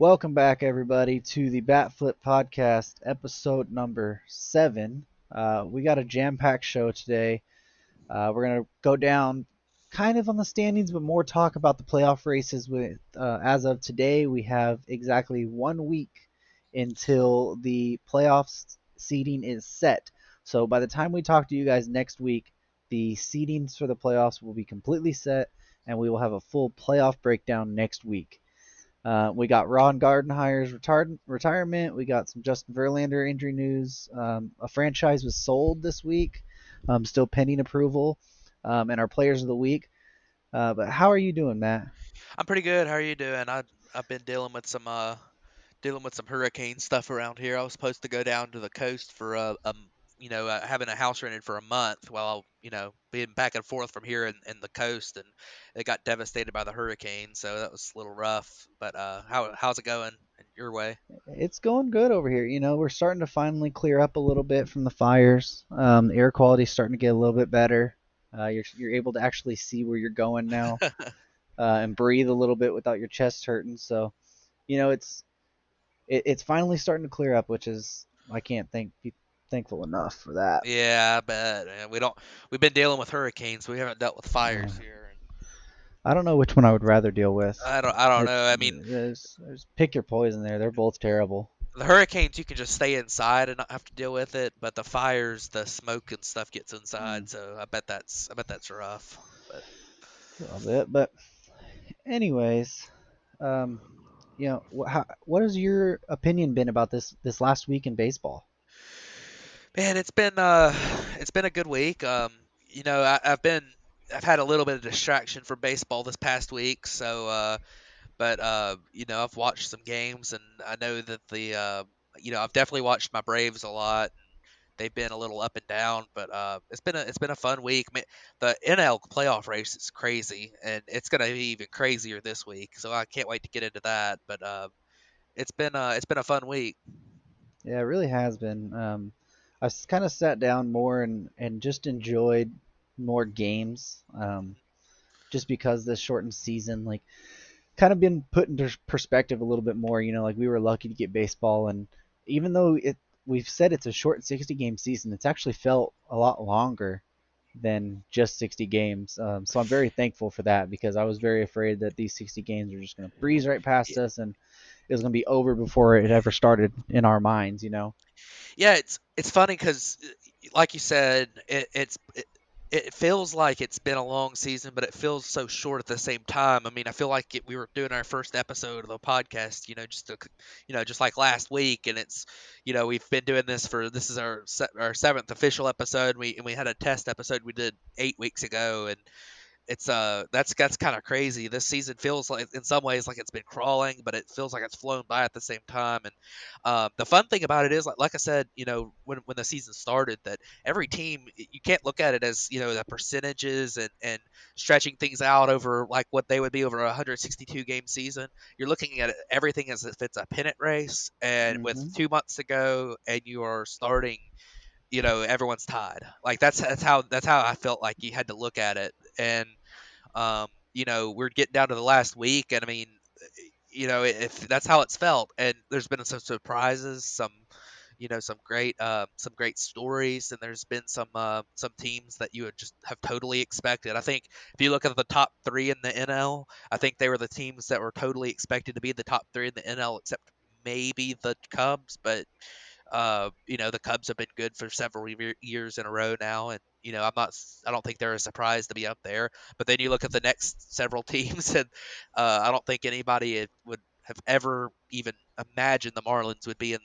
Welcome back, everybody, to the Bat Flip Podcast, episode number 7. We got a jam-packed show today. We're going to go down kind of on the standings, but more talk about the playoff races. As of today, we have exactly 1 week until the playoffs seeding is set. So by the time we talk to you guys next week, the seedings for the playoffs will be completely set, and we will have a full playoff breakdown next week. We got Ron Gardenhire's retirement. We got some Justin Verlander injury news. A franchise was sold this week, still pending approval, and our players of the week. But how are you doing, Matt? I'm pretty good. How are you doing? I've been dealing with some hurricane stuff around here. I was supposed to go down to the coast for having a house rented for a month while being back and forth from here and the coast, and it got devastated by the hurricane. So that was a little rough. But how's it going your way? It's going good over here. We're starting to finally clear up a little bit from the fires. The air quality is starting to get a little bit better. You're able to actually see where you're going now, and breathe a little bit without your chest hurting. So, it's finally starting to clear up, which is I can't be thankful enough for that. Yeah, I bet. We've been dealing with hurricanes. We haven't dealt with Uh, fires here. I don't know which one I would rather deal with. I don't It know. I mean, there's pick your poison there. They're both terrible. the hurricanes you can just stay inside and not have to deal with it, but the fires, the smoke and stuff gets Mm, inside, so I bet that's rough. But a little bit, but anyways, um, what has your opinion been about this last week in baseball? man, it's been a good week. I've had a little bit of distraction from baseball this past week, so but I've watched some games and I know that I've definitely watched my Braves a lot. They've been a little up and down, but it's been a fun week. The NL playoff race is crazy, and it's going to be even crazier this week. So I can't wait to get into that. But it's been a fun week. Yeah, it really has been. I've kind of sat down more and just enjoyed more games. Just because this shortened season, like kind of been put into perspective a little bit more. Like we were lucky to get baseball, and even though we've said it's a short 60 game season, it's actually felt a lot longer than just 60 games. So I'm very thankful for that because I was very afraid that these 60 games are just going to breeze right past us and it was going to be over before it ever started in our minds. Yeah, it's funny because, like you said, it feels like it's been a long season, but it feels so short at the same time. I mean, I feel like we were doing our first episode of the podcast, just like last week, and we've been doing this for this is our seventh official episode. We had a test episode we did 8 weeks ago, and it's that's kind of crazy. This season feels like in some ways like it's been crawling, but it feels like it's flown by at the same time. And the fun thing about it is, like I said, when the season started, that every team you can't look at it as the percentages and stretching things out over like what they would be over a 162 game season. You're looking at everything as if it's a pennant race, and with Hmm. 2 months to go, and you are starting everyone's tied. Like that's how I felt like you had to look at it. And we're getting down to the last week, and I mean, if that's how it's felt. And there's been some surprises, some great stories, and there's been some teams that you would just have totally expected. I think if you look at the top three in the NL, I think they were the teams that were totally expected to be the top three in the NL, except maybe the Cubs. But the Cubs have been good for several years in a row now, and I don't think they're a surprise to be up there. But then you look at the next several teams, and I don't think anybody would have ever even imagined the Marlins would be in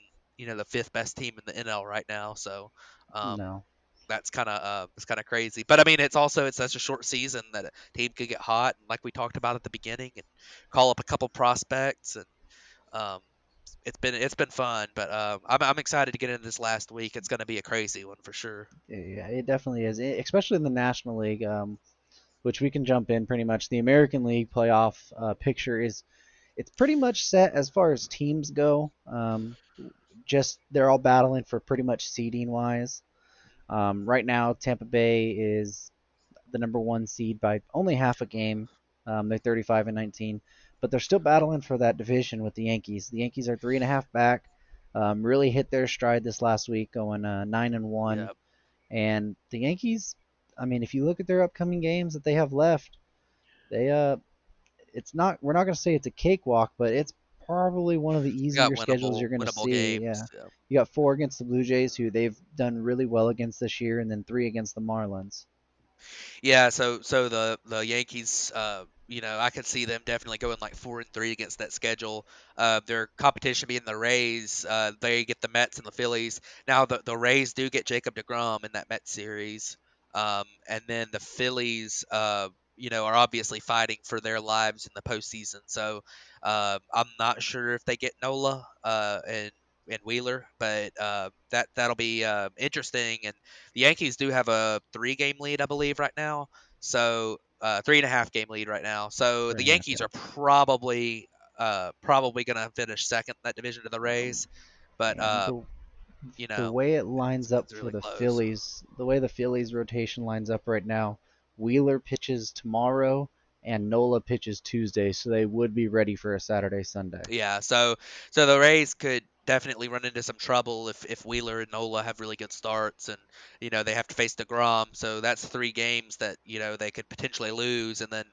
the fifth best team in the NL right now. So um, No. that's kind of crazy. But I mean, it's such a short season that a team could get hot, and like we talked about at the beginning, and call up a couple prospects and. Um, it's been fun, but I'm excited to get into this last week. It's going to be a crazy one for sure. Yeah, it definitely is, especially in the National League, which we can jump in pretty much. The American League playoff picture is it's pretty much set as far as teams go. Just they're all battling for pretty much seeding wise. Right now, Tampa Bay is the number one seed by only half a game. They're 35 and 19. but they're still battling for that division with the Yankees. The Yankees are 3.5 back. Really hit their stride this last week, going 9-1. Yeah, And the Yankees, I mean, if you look at their upcoming games that they have left, they it's not we're not going to say it's a cakewalk, but it's probably one of the we got easier schedules you're going to winnable see. games. Yeah. Yeah. You got 4 against the Blue Jays, who they've done really well against this year, and then 3 against the Marlins. Yeah, so the Yankees, I could see them definitely going like 4-3 against that schedule. Their competition being the Rays, they get the Mets and the Phillies. Now the Rays do get Jacob deGrom in that Mets series, and then the Phillies, are obviously fighting for their lives in the postseason. So I'm not sure if they get Nola and Wheeler, but that'll be interesting. And the Yankees do have a 3 game lead, I believe, right now. So 3.5 game lead right now. So Three the and a half, Yankees yeah. are probably going to finish second in that division to the Rays. But Yeah, you the know, way it lines up it's for really the close. Phillies, the way the Phillies rotation lines up right now, Wheeler pitches tomorrow and Nola pitches Tuesday, so they would be ready for a Saturday Sunday. Yeah, so the Rays could definitely run into some trouble if Wheeler and Nola have really good starts, and they have to face DeGrom. So that's 3 games that they could potentially lose, and then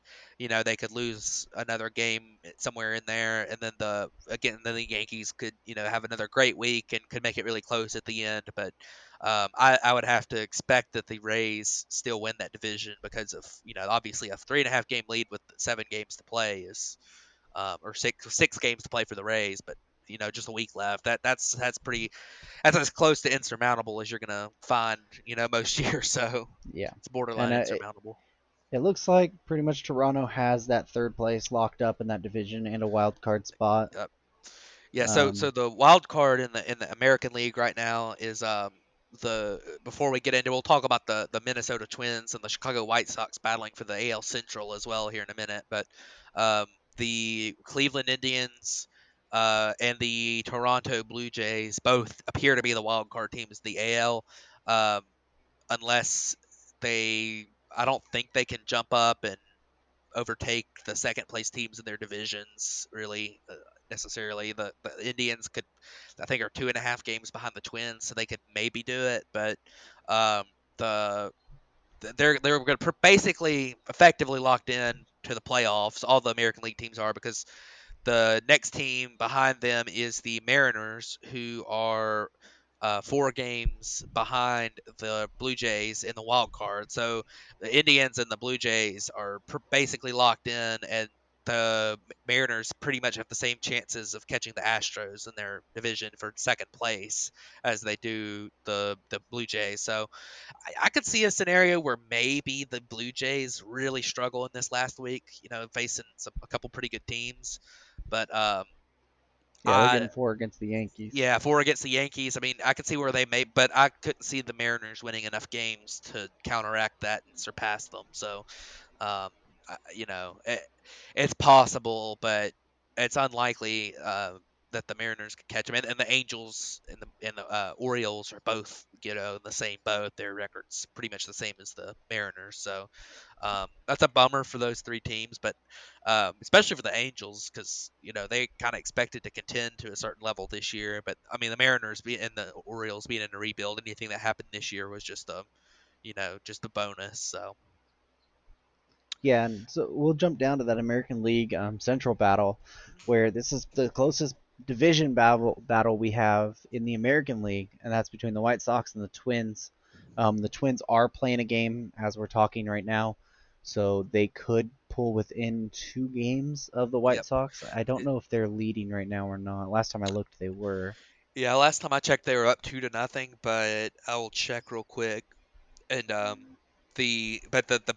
they could lose another game somewhere in there, and then the Yankees could have another great week and could make it really close at the end. But I would have to expect that the Rays still win that division because of obviously a 3.5 game lead with 7 games to play is or six games to play for the Rays, but just a week left. That's as close to insurmountable as you're gonna find most years. So Yeah, it's and borderline insurmountable. it looks like pretty much Toronto has that third place locked up in that division and a wild card spot. Yep. Yeah, so Um, the wild card in the American League right now is the before we get into we'll talk about the Minnesota Twins and the Chicago White Sox battling for the AL Central as well here in a minute, but um, the Cleveland Indians and the Toronto Blue Jays both appear to be the wild card teams in the AL, um, unless they I don't think they can jump up and overtake the second place teams in their divisions really necessarily. The Indians could, I think, are 2.5 games behind the Twins, so they could maybe do it. But um, the they're going to basically effectively locked in to the playoffs. All the American League teams are because the next team behind them is the Mariners, who are 4 games behind the Blue Jays in the wild card. So the Indians and the Blue Jays are basically locked in, and the Mariners pretty much have the same chances of catching the Astros in their division for second place as they do the Blue Jays. So I could see a scenario where maybe the Blue Jays really struggle in this last week, facing a couple pretty good teams. But yeah, they're I getting 4 against the Yankees. yeah, 4 against the Yankees. I mean, I could see where they may, but I couldn't see the Mariners winning enough games to counteract that and surpass them. So um, it's possible, but it's unlikely that the Mariners could catch them. And the Angels and the Orioles are both in the same boat. Their records pretty much the same as the Mariners. So that's a bummer for those 3 teams, but especially for the Angels because they kind of expected to contend to a certain level this year. But I mean, the Mariners and the Orioles being in a rebuild, anything that happened this year was just a bonus. So Yeah, and so we'll jump down to that American League Central battle, where this is the closest division battle we have in the American League, and that's between the White Sox and the Twins. The Twins are playing a game as we're talking right now, so they could pull within 2 games of the White yep. Sox. I don't know if they're leading right now or not. Last time I looked, they were. Yeah, last time I checked, they were up 2-0, but I will check real quick. And the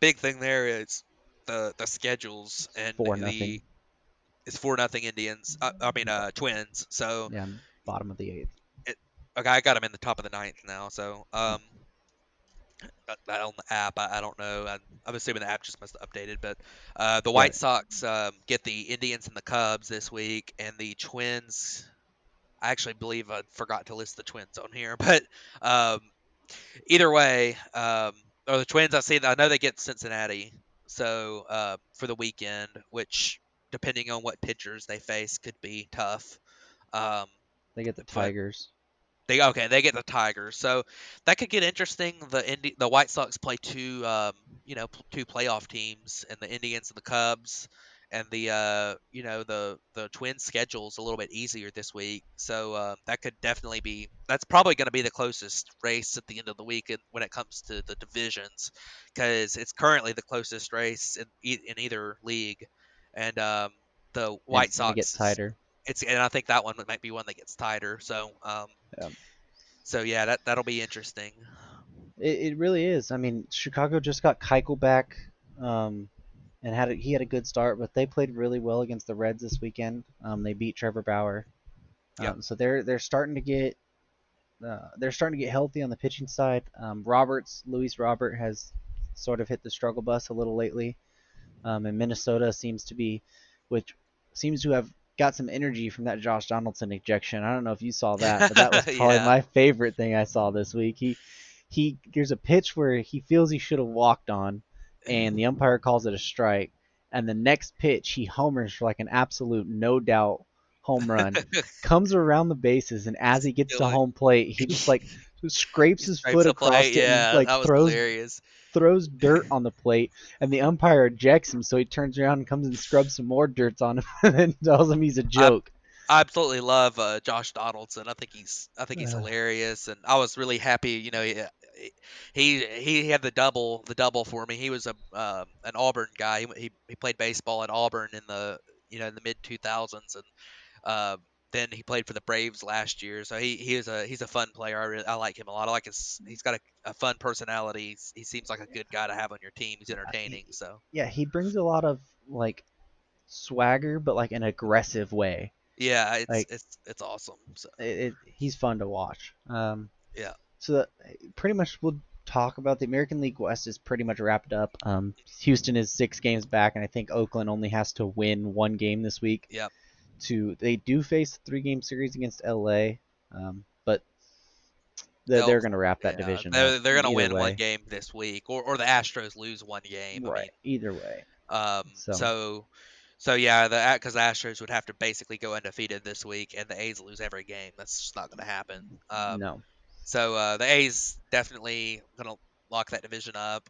big thing there is the schedules It's and 4-0. the it's 4-0 Indians. I mean Twins. So Yeah, bottom of the 8th. it, okay, I got them in the top of the ninth now. So on the app, I don't know. I'm assuming the app just must have updated. But the Yeah, White Sox get the Indians and the Cubs this week, and the Twins. I actually believe I forgot to list the Twins on here, but um, either way, or the Twins. I know they get Cincinnati, so for the weekend, which depending on what pitchers they face, could be tough. Um, They get the but Tigers. they get the Tigers, so that could get interesting. The White Sox play two playoff teams, and the Indians and the Cubs, and the Twins schedule's a little bit easier this week, so that could definitely be that's probably going to be the closest race at the end of the week when it comes to the divisions, because it's currently the closest race in either league, and the And White it's going to get Sox is tighter. it's and I think that one might be one that gets tighter. Yeah. So yeah, that'll be interesting. It really is. I mean, Chicago just got Keuchel back, and he had a good start, but they played really well against the Reds this weekend. They beat Trevor Bauer, Yep. so they're starting to get healthy on the pitching side. Luis Robert has sort of hit the struggle bus a little lately, and Minnesota which seems to have got some energy from that Josh Donaldson ejection. I don't know if you saw that, but that was probably Yeah. my favorite thing I saw this week. He there's a pitch where he feels he should have walked on, and the umpire calls it a strike. And the next pitch, he homers for like an absolute no doubt home run. Comes around the bases, and as he gets to Still, home plate, he just like he scrapes his scrapes foot the plate. across it and Yeah, like that was hilarious. throws dirt on the plate, and the umpire ejects him. So he turns around and comes and scrubs some more dirt on him, and then tells him he's a I joke. I absolutely love Josh Donaldson. I think he's Uh, hilarious, and I was really happy. He had the double for me. He was an Auburn guy. He played baseball at Auburn in the mid 2000s, and Uh, then he played for the Braves last year, so he's a fun player. I like him a lot. He's got a fun personality. He seems like a good guy to have on your team. He's entertaining. he, So yeah, he brings a lot of like swagger, but like an aggressive way. yeah, Like it's awesome. So he's fun to watch. yeah, So that, pretty much we'll talk about the American League West is pretty much wrapped up. Houston is 6 games back, and I think Oakland only has to win 1 game this week. yeah. They do face a 3 game series against LA, but they're They'll going to wrap that yeah division up they're gonna either win one way. game this week, or the Astros lose one game. I mean, Right, either way. um, So so so yeah, because the Astros would have to basically go undefeated this week, and the A's lose every game. That's just not gonna happen. no, So the A's definitely gonna lock that division up.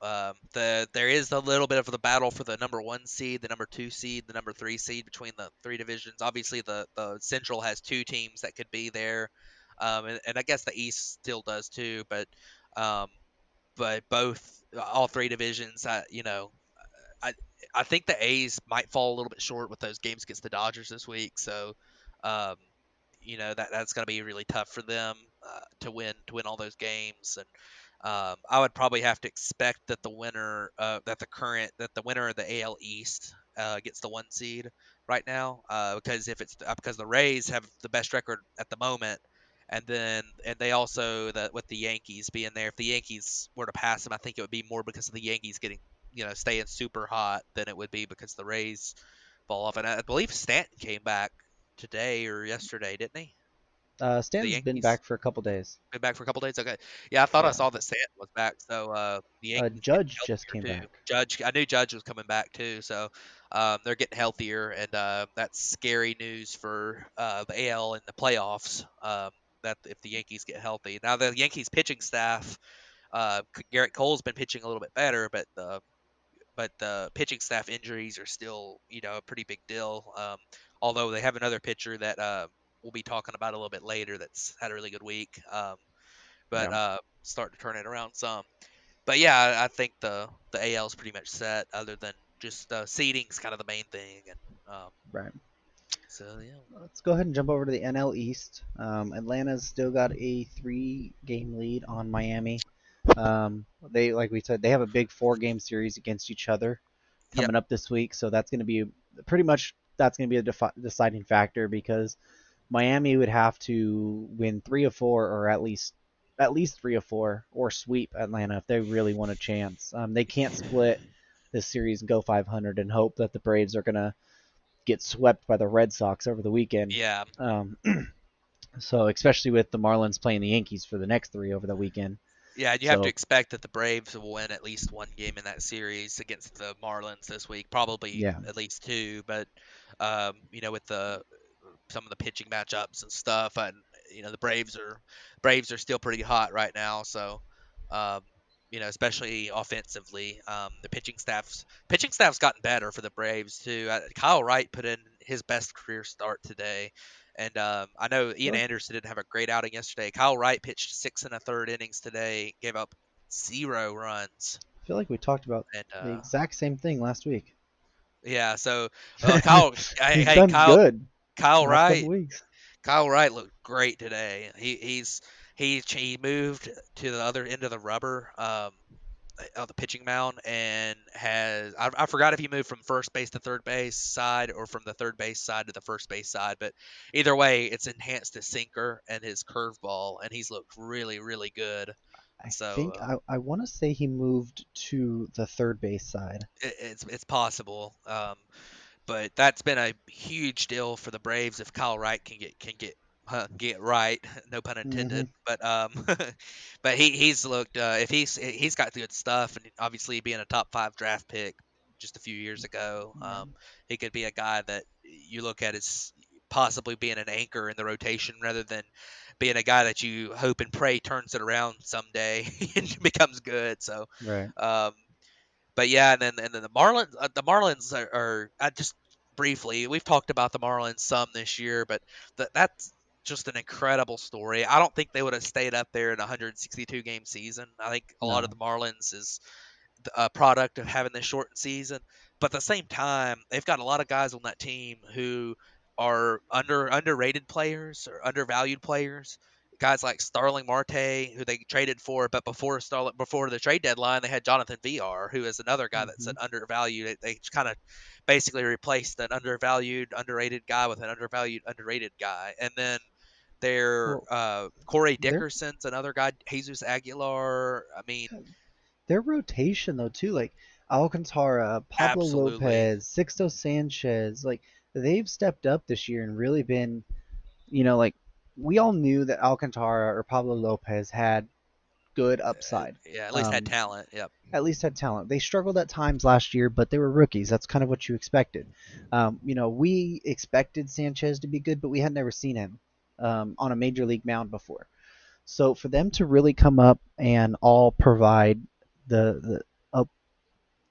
There is a little bit of the battle for the number 1 seed, the number 2 seed, the number 3 seed between the three divisions. Obviously, the Central has two teams that could be there, and I guess the East still does too. Um, but all three divisions, I I think the A's might fall a little bit short with those games against the Dodgers this week. So, um, that's going to be really tough for them to win all those games. And I would probably have to expect that the winner of the AL East gets the 1 seed right now, because if it's because the Rays have the best record at the moment. And they also with the Yankees being there, if the Yankees were to pass them, I think it would be more because of the Yankees getting staying super hot than it would be because the Rays fall off. And I believe Stanton came back today or yesterday, didn't he? To the Stanton's been Yankees. back for a couple days. Been back for a couple days. Okay. Yeah, I thought I Yeah, saw that Stanton was back. So the Yankees getting Judge just came healthier too. back. I knew Judge was coming back too. So they're getting healthier, and that's scary news for the AL and the playoffs. That if the Yankees get healthy, now the Yankees pitching staff, Garrett Cole's been pitching a little bit better, but the pitching staff injuries are still, a pretty big deal. Although they have another pitcher that we'll be talking about a little bit later that's had a really good week, but Yeah, starting to turn it around some. But yeah, I think the AL is pretty much set. Other than just seeding's kind of the main thing, and right. so yeah, Let's go ahead and jump over to the NL East. Atlanta's still got a 3 game lead on Miami. They, like we said, they have a big 4 game series against each other yep, coming up this week, so that's going to be pretty much that's going to be a deciding factor because Miami would have to win 3 of 4 or at least 3 of 4 or sweep Atlanta if they really want a chance. They can't split this series and go 500 and hope that the Braves are going to get swept by the Red Sox over the weekend. yeah, Um, so especially with the Marlins playing the Yankees for the next 3 over the weekend. yeah. And you have to So expect that the Braves will win at least one game in that series against the Marlins this week. Probably yeah, at least two, but. with the some of the pitching matchups and stuff. And the Braves are still pretty hot right now. So, um, especially offensively, the pitching staff's gotten better for the Braves too. Kyle Wright put in his best career start today. And I know feel Ian like Anderson didn't have a great outing yesterday. Kyle Wright pitched 6 1/3 innings today, gave up 0 runs, I feel like we talked about and the exact same thing last week. yeah. So, Kyle, hey, He's hey, done Kyle, good Kyle last couple Wright, weeks. Kyle Wright looked great today. He moved to the other end of the rubber, of the pitching mound, and I forgot if he moved from first base to third base side or from the third base side to the first base side, but either way, it's enhanced his sinker and his curveball, and he's looked really really good. I So think I want to say he moved to the third base side. it's possible. But that's been a huge deal for the Braves if Kyle Wright can get right, no pun Mm-hmm. intended. But but he's looked if he's got good stuff, and obviously being a top 5 draft pick just a few years ago, Yeah. he could be a guy that you look at as possibly being an anchor in the rotation rather than being a guy that you hope and pray turns it around someday and becomes good. So Right. um, but yeah, and then the Marlins are just briefly. We've talked about the Marlins some this year, but that's just an incredible story. I don't think they would have stayed up there in a 162 game season. I think a lot of No. the Marlins is a product of having this shortened season. But at the same time, they've got a lot of guys on that team who are underrated players or undervalued players. Guys like Starling Marte, who they traded for, but before the trade deadline, they had Jonathan VR, who is another guy that's Mm-hmm. an undervalued. They kind of basically replaced an undervalued, underrated guy with an undervalued, underrated guy, and then their Well, Corey their Dickerson's another guy, Jesus Aguilar. I mean, their rotation though too, like Alcantara, Pablo absolutely. Lopez, Sixto Sanchez, like they've stepped up this year and really been, like we all knew that Alcantara or Pablo Lopez had good upside. Yeah, at least had Um, talent. Yep. at least had talent. They struggled at times last year, but they were rookies. That's kind of what you expected. We expected Sanchez to be good, but we had never seen him on a major league mound before. So for them to really come up and all provide the uh,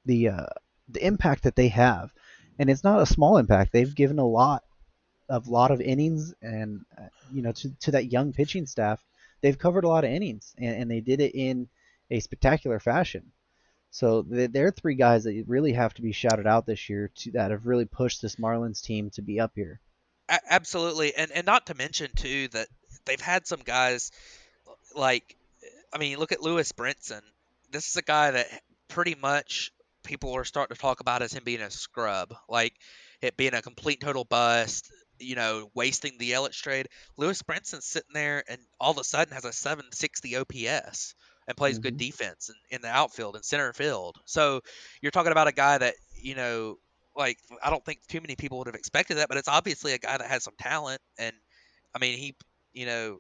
the uh, the impact that they have, and it's not a small impact. They've given a lot of innings, and to that young pitching staff, they've covered a lot of innings, and they did it in a spectacular fashion. So they're three guys that really have to be shouted out this year that have really pushed this Marlins team to be up here. Absolutely, and not to mention too that they've had some guys like, I mean, look at Lewis Brinson. This is a guy that pretty much people are starting to talk about as him being a scrub, like it being a complete total bust. Wasting the Yelich trade. Lewis Brinson's sitting there and all of a sudden has a 760 OPS and plays good Hmm. defense in the outfield and center field. So you're talking about a guy that like I don't think too many people would have expected that, but it's obviously a guy that has some talent. And I mean, you know,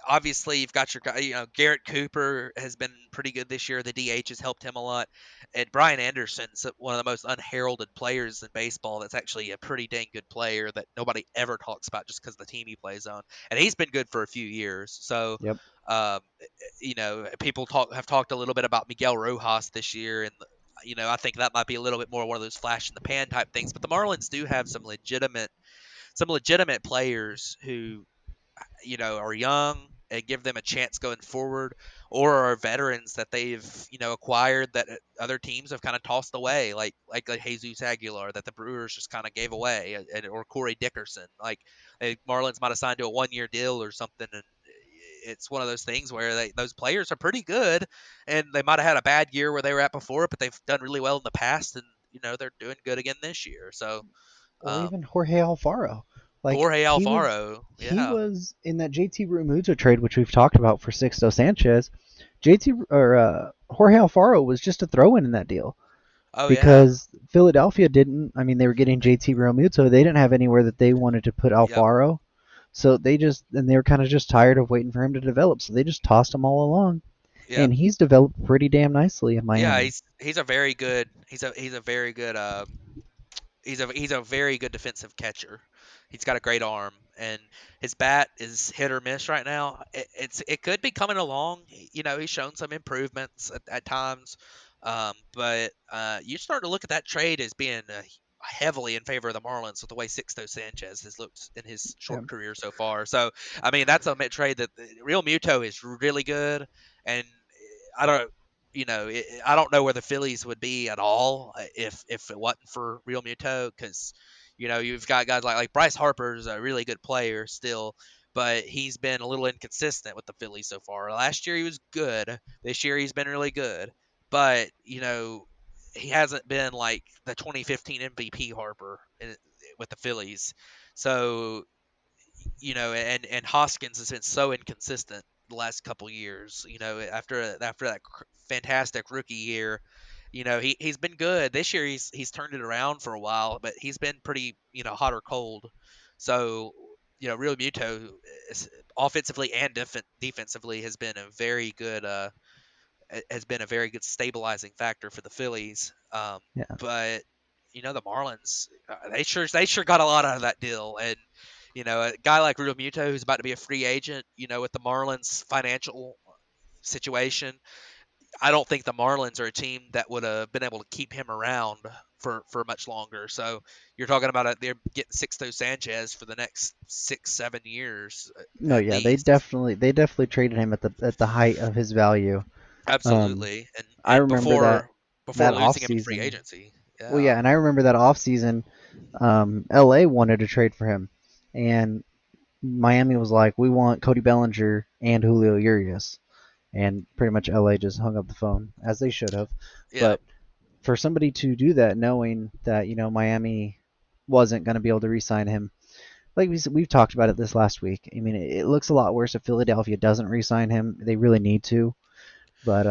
obviously you've got your guy. Garrett Cooper has been pretty good this year. The DH has helped him a lot, and Brian Anderson's one of the most unheralded players in baseball. That's actually a pretty dang good player that nobody ever talks about just because of the team he plays on, and he's been good for a few years. So, Yep. um, people have talked a little bit about Miguel Rojas this year, and I think that might be a little bit more one of those flash in the pan type things. But the Marlins do have some legitimate players who are young and give them a chance going forward, or are veterans that they've acquired that other teams have kind of tossed away, like Jesus Aguilar that the Brewers just kind of gave away, or Corey Dickerson. Like Marlins might have signed to a 1 year deal or something, and it's one of those things where those players are pretty good, and they might have had a bad year where they were at before, but they've done really well in the past, and they're doing good again this year. So Or um, even Jorge Alfaro. Like Jorge Alfaro, he yeah, was in that JT Realmuto trade, which we've talked about for Sixto Sanchez. JT or Jorge Alfaro was just a throw-in that deal oh yeah. because Philadelphia didn't. I mean, they were getting JT Realmuto. They didn't have anywhere that they wanted to put Yep. Alfaro, so they were kind of just tired of waiting for him to develop. So they just tossed him all along, Yep. and he's developed pretty damn nicely in Yeah, Miami. he's a very good he's a very good defensive catcher. He's got a great arm, and his bat is hit or miss right now. It could be coming along. He's shown some improvements at times, but you start to look at that trade as being heavily in favor of the Marlins with the way Sixto Sanchez has looked in his Yeah. short career so far. So I mean, that's a trade that Real Muto is really good, and I don't. I don't know where the Phillies would be at all if it wasn't for Real Muto, because you've got guys like Bryce Harper is a really good player still, but he's been a little inconsistent with the Phillies so far. Last year he was good. This year he's been really good, but he hasn't been like the 2015 MVP Harper with the Phillies. So and Hoskins has been so inconsistent the last couple years. After that fantastic rookie year, he's been good. This year he's turned it around for a while, but he's been pretty hot or cold. So Real Muto offensively and defensively has been a very good stabilizing factor for the Phillies. Yeah. But the Marlins, they sure got a lot out of that deal, and a guy like Real Muto who's about to be a free agent, with the Marlins financial situation, I don't think the Marlins are a team that would have been able to keep him around for much longer. So you're talking about they're getting Sixto Sanchez for the next 6 7 years No, at yeah, they least. definitely they definitely traded him at the height of his value. Um, Absolutely, and I and remember that before that off losing him in free season. agency. Well, Yeah. yeah, and I remember that off season, LA wanted to trade for him, and Miami was like, "We want Cody Bellinger and Julio Urias," and pretty much LA just hung up the phone as they should have. Yeah. But for somebody to do that, knowing that Miami wasn't going to be able to re-sign him, like we've talked about it this last week. I mean, it looks a lot worse if Philadelphia doesn't re-sign him. They really need to, but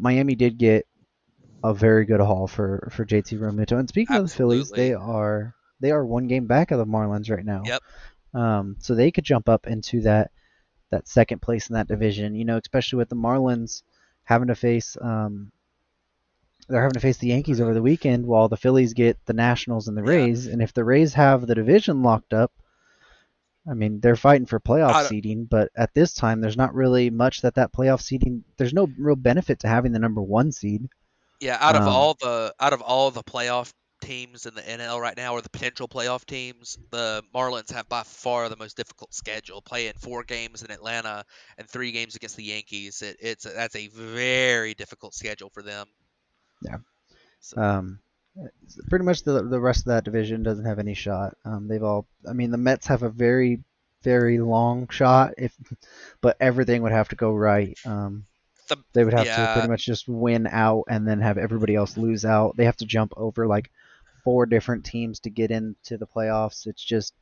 Miami did get a very good haul for JT Realmuto. And speaking of the Phillies, Absolutely. they are one game back of the Marlins right now. Yep. So they could jump up into that second place in that division. Especially with the Marlins having to face they're having to face the Yankees over the weekend while the Phillies get the Nationals and the Yeah. Rays. And if the Rays have the division locked up, I mean, they're fighting for playoff I don't, seeding, but at this time, there's not really much that playoff seeding. There's no real benefit to having the number one seed. yeah, Um, out of all the playoff teams in the NL right now, or the potential playoff teams, the Marlins have by far the most difficult schedule, playing 4 games in Atlanta and 3 games against the Yankees. That's a very difficult schedule for them. yeah. So Um, Pretty much the rest of that division doesn't have any shot. They've all. I mean, the Mets have a very long shot but everything would have to go right. the They would have to yeah, pretty much just win out and then have everybody else lose out. They have to jump over like 4 different teams to get into the playoffs. It's just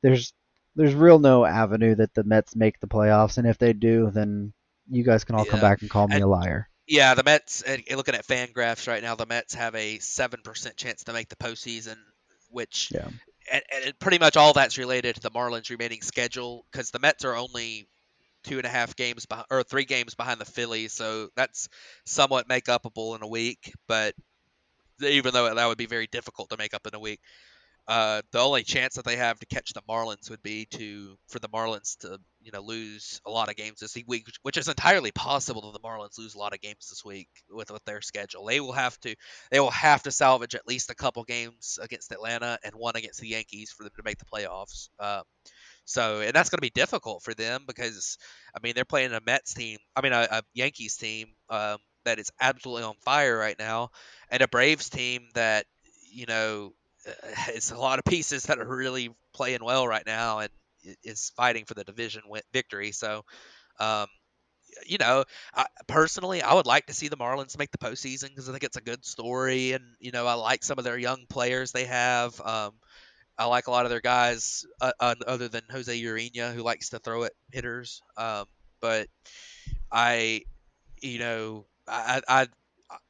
there's there's real no avenue that the Mets make the playoffs, and if they do, then you guys can all come yeah, back and call me and a liar. yeah, the Mets. Looking at fan graphs right now, the Mets have a 7% chance to make the postseason, which Yeah, and pretty much all that's related to the Marlins' remaining schedule, because the Mets are only 2.5 games behind, or 3 games behind the Phillies, so that's somewhat make upable in a week. But even though that would be very difficult to make up in a week, the only chance that they have to catch the Marlins would be for the Marlins to lose a lot of games this week, which is entirely possible that the Marlins lose a lot of games this week with their schedule. They will have to salvage at least a couple games against Atlanta and one against the Yankees for them to make the playoffs. And that's going to be difficult for them because, I mean, they're playing a Mets team, I mean, a Yankees team that is absolutely on fire right now, and a Braves team that, you know, it's a lot of pieces that are really playing well right now and is fighting for the division victory. So, um, you know, personally, I would like to see the Marlins make the postseason because I think it's a good story, and I like some of their young players they have. I like a lot of their guys, other than Jose Urena, who likes to throw at hitters. But I,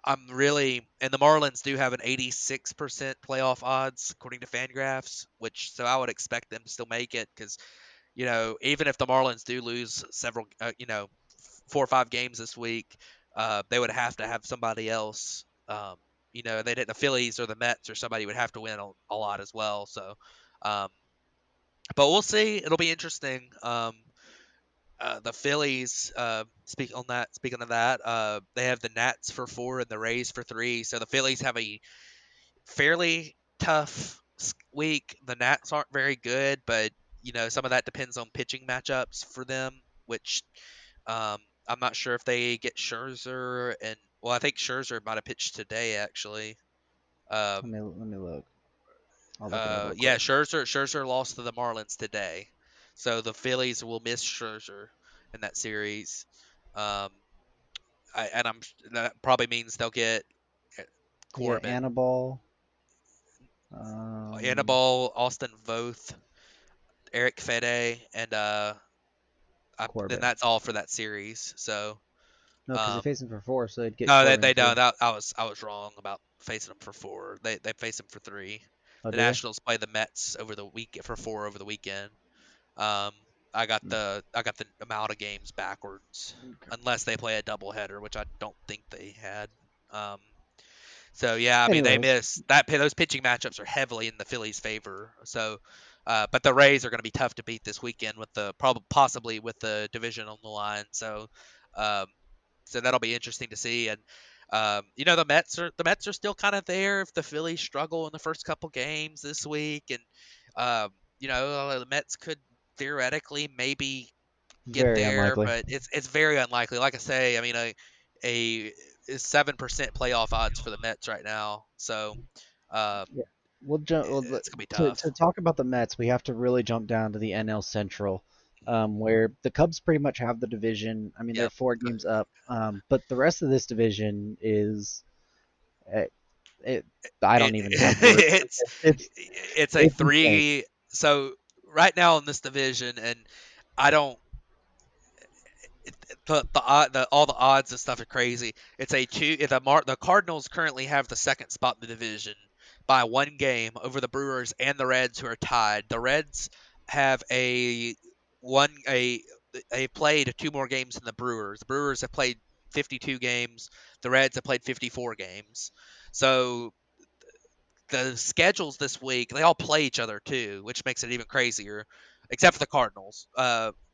I'm really, and the Marlins do have an 86% playoff odds according to Fangraphs, which so I would expect them to still make it because even if the Marlins do lose several, 4 or 5 games this week, they would have to have somebody else. they didn't. The Phillies or the Mets or somebody would have to win a lot as well. So, um, but we'll see. It'll be interesting. The Phillies, speaking of that, they have the Nats for 4 and the Rays for 3. So the Phillies have a fairly tough week. The Nats aren't very good, but some of that depends on pitching matchups for them, which um, I'm not sure if they get Scherzer and well, I think Scherzer might have pitched today actually. Um, Let me look. I'll look it up real yeah, quick. Scherzer lost to the Marlins today, so the Phillies will miss Scherzer in that series. Um, and that probably means they'll get uh, You got Corbin, Annabelle, um, Anibal, Austin Voth, Eric Fede, and then Corbin. that's all for that series. So No, because they um, face him for 4, so they'd get no, Corbin they don't. too. I was wrong about facing them for 4. They face them for 3. Oh, The do they? Nationals play the Mets over the week for 4 over the weekend. Um, I got the amount of games backwards, Okay. unless they play a doubleheader, which I don't think they had. Um, So yeah, I mean they Anyways, miss that. Those pitching matchups are heavily in the Phillies' favor. So, but the Rays are going to be tough to beat this weekend with possibly with the division on the line. Um, so that'll be interesting to see. And the Mets are still kind of there if the Phillies struggle in the first couple games this week, and um, the Mets could theoretically maybe get very there, unlikely. but it's very unlikely. Like I say, I mean a 7% playoff odds for the Mets right now, so um, Yeah. We'll jump. it's gonna be To tough. talk about the Mets, we have to really jump down to the NL Central, where the Cubs pretty much have the division. I mean, they're Yep. 4 games up, but the rest of this division is, it, it I It, don't even have words. it's It's it's a it's insane. three. So right now in this division, and I don't the all the odds and stuff are crazy. It's a two. The Cardinals currently have the second spot in the division by 1 game over the Brewers and the Reds, who are tied. The Reds have a one a they played 2 more games than the Brewers. The Brewers have played 52 games. The Reds have played 54 games. So the schedules this week, they all play each other too, which makes it even crazier, except for the Cardinals.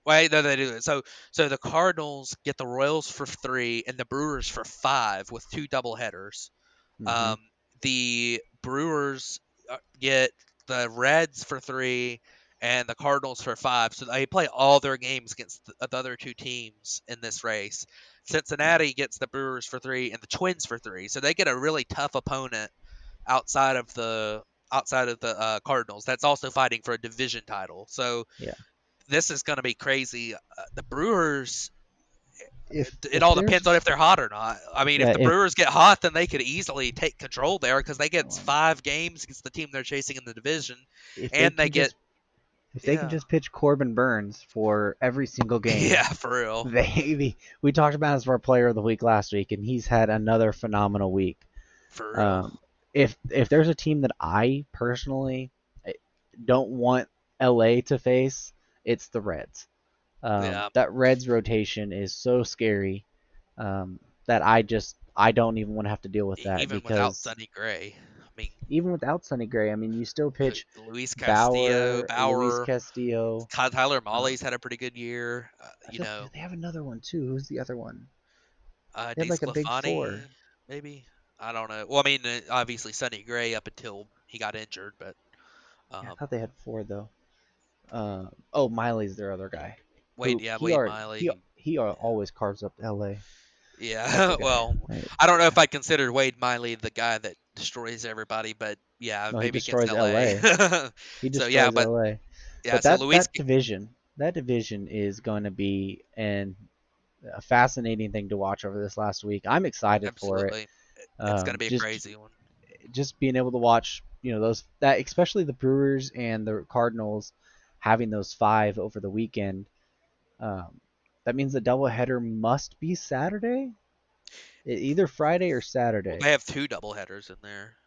Wait, no, they do it. So the Cardinals get the Royals for 3 and the Brewers for 5 with 2 doubleheaders. Hmm. Um, the Brewers get the Reds for 3 and the Cardinals for 5. So they play all their games against the other 2 teams in this race. Cincinnati gets the Brewers for 3 and the Twins for 3. So they get a really tough opponent outside of the Cardinals that's also fighting for a division title. So Yeah. this is going to be crazy. The Brewers, it If all depends on there's if they're hot or not. I mean, if yeah the Brewers get hot, then they could easily take control there because they get um, 5 games against the team they're chasing in the division, if they and they can get just if they can yeah, just pitch Corbin Burns for every single game, yeah, for real, we talked about his our player of the week last week, and he's had another phenomenal week. for real, Um, if there's a team that I personally don't want LA to face, it's the Reds. yeah. That Reds rotation is so scary, that I don't even want to have to deal with that Even without because Sonny Gray, I mean, even without Sonny Gray, I mean you still pitch Luis Castillo, Bauer, Luis Bauer, Castillo. Tyler Uh, Molly's had a pretty good year. I feel like they have another one too. Who's the other one? They had like a big DeSclafani, four. maybe. I don't know. Well, I mean, obviously Sonny Gray up until he got injured, but Yeah, I um, thought they had four though. Oh, Miley's their other guy. Who Wade Miley. he always carves up L.A. That's Yeah, a guy. well, Right? I don't know if I consider Wade Miley the guy that destroys everybody, but yeah, No, he maybe against destroys LA. L.A. He So yeah, destroys but L.A. yeah, But so Luis, that division is going to be a fascinating thing to watch over this last week. I'm excited for it. absolutely, it's going to be a Just crazy one. being able to watch, those that especially the Brewers and the Cardinals having those five over the weekend. Um, that means the doubleheader must be Saturday, either Friday or Well, Saturday. they have 2 doubleheaders in there.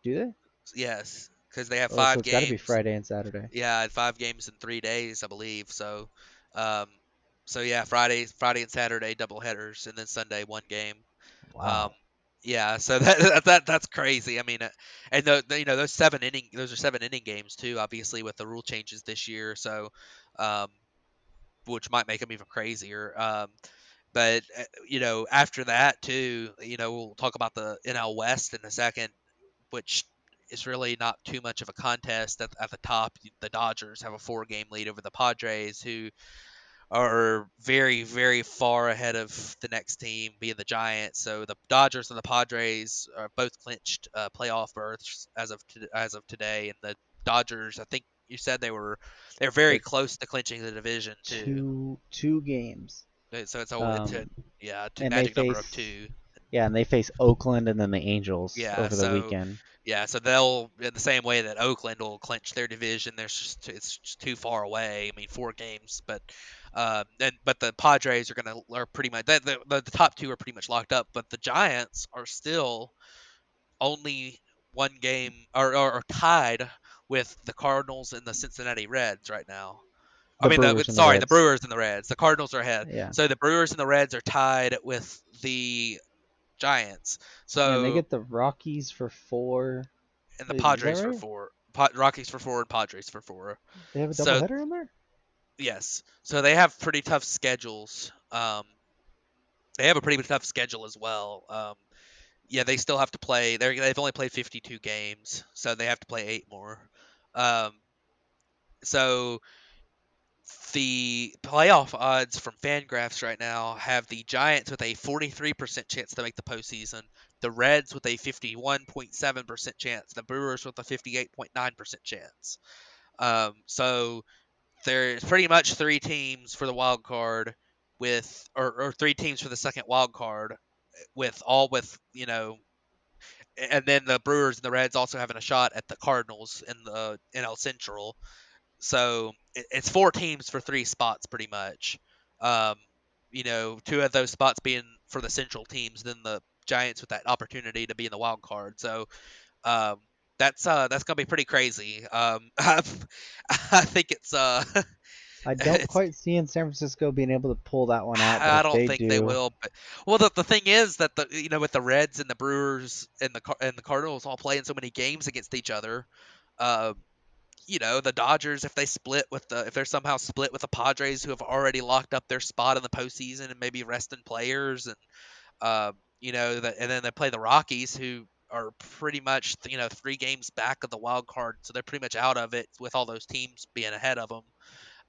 Do they? Yes, because they have Oh, so five it's got to be games. Friday and Saturday. Yeah, 5 games in 3 days, I believe. Um, so yeah, Friday and Saturday double headers, and then Sunday 1 game. Um, Wow. Yeah, so that's crazy. I mean, and those 7 inning, those are 7 inning games too. Obviously, with the rule changes this year, so um, which might make them even crazier. But after that too, we'll talk about the NL West in a second, which is really not too much of a contest at the top. The Dodgers have a 4 game lead over the Padres, who are very, very far ahead of the next team, being the Giants. So the Dodgers and the Padres are both clinched playoff berths as of today, and the Dodgers, I think you said they're very It's close to clinching the division too. two games. So it's a Um, yeah, and they magic number of face two. yeah, and they face Oakland and then the Angels Yeah, over the so weekend. yeah, so they'll in the same way that Oakland will clinch their division. It's just too far away. I mean, 4 games, but the Padres are pretty much the top two are pretty much locked up. But the Giants are still only 1 game or tied with the Cardinals and the Cincinnati Reds right now. I The mean, Brewers and the sorry, the Reds. Brewers and the Reds. The Cardinals are ahead. Yeah. So the Brewers and the Reds are tied with the Giants. Yeah, and they So get the Rockies for 4. and the Is that Padres for right? 4. Rockies for 4 and Padres for 4. They have a So doubleheader in there? yes, so they have pretty tough schedules. They have a pretty tough schedule as well. Yeah, they still have to play. They've only played 52 games, so they have to play 8 more. Um, so the playoff odds from Fangraphs right now have the Giants with a 43% chance to make the postseason, the Reds with a 51.7% chance, the Brewers with a 58.9% chance. So there's pretty much 3 teams for the wild card or 3 teams for the second wild card with and then the Brewers and the Reds also having a shot at the Cardinals in the NL Central. So it's 4 teams for 3 spots pretty much. Um, 2 of those spots being for the Central teams, then the Giants with that opportunity to be in the wild card. So um, that's gonna be pretty crazy. I think I don't it's quite see in San Francisco being able to pull that one out, but I if don't they think they do, will. But well, the thing is that with the Reds and the Brewers and the Cardinals all playing so many games against each other, uh, the Dodgers if they're somehow split with the Padres who have already locked up their spot in the postseason and maybe resting players and and then they play the Rockies who are pretty much 3 games back of the wild card, so they're pretty much out of it with all those teams being ahead of them.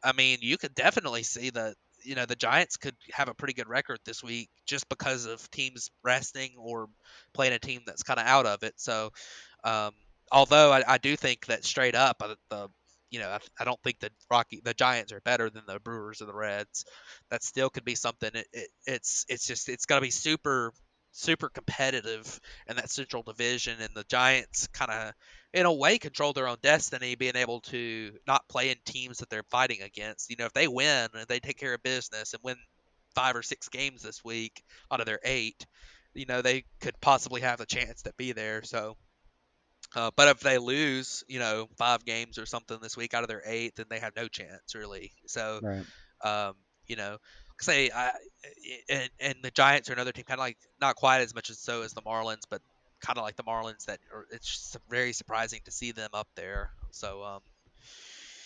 I mean, you could definitely see that the Giants could have a pretty good record this week just because of teams resting or playing a team that's kind of out of it. So, um, although I do think that straight up, I don't think the Giants are better than the Brewers or the Reds. That still could be something. It's going to be super super competitive in that Central Division, and the Giants kind of in a way control their own destiny, being able to not play in teams that they're fighting against. If they win and they take care of business and win 5 or 6 games this week out of their 8, they could possibly have a chance to be there. So, but if they lose, 5 games or something this week out of their 8, then they have no chance really. So, right. um, you know, say and the Giants are another team, kind of like not quite as much as so as the Marlins, but kind of like the Marlins it's just very surprising to see them up there. So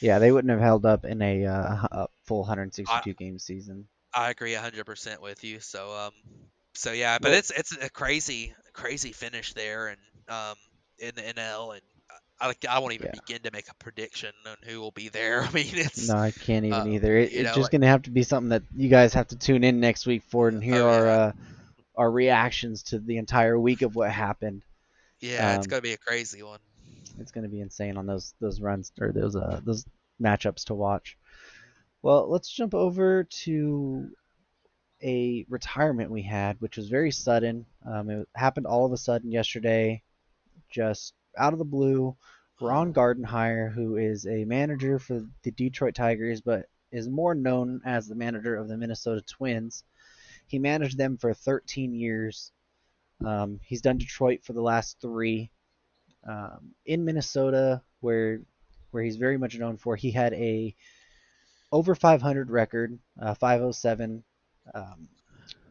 Yeah, they wouldn't have held up in a full I 162 game season. I agree 100% with you. So yeah, but Well, it's a crazy finish there and in the NL, and I won't even yeah. begin to make a prediction on who will be there. I mean, it's No, I can't even uh either. It's just like gonna have to be something that you guys have to tune in next week for and hear oh yeah. our reactions to the entire week of what happened. Yeah, it's Um, gonna be a crazy one. it's gonna be insane on those runs or those matchups to watch. Well, let's jump over to a retirement we had, which was very sudden. It happened all of a sudden yesterday, just out of the blue. Ron Gardenhire, who is a manager for the Detroit Tigers, but is more known as the manager of the Minnesota Twins. He managed them for 13 years. He's done Detroit for the last 3. In Minnesota, where he's very much known for, he had a over 500 record, 507. Um,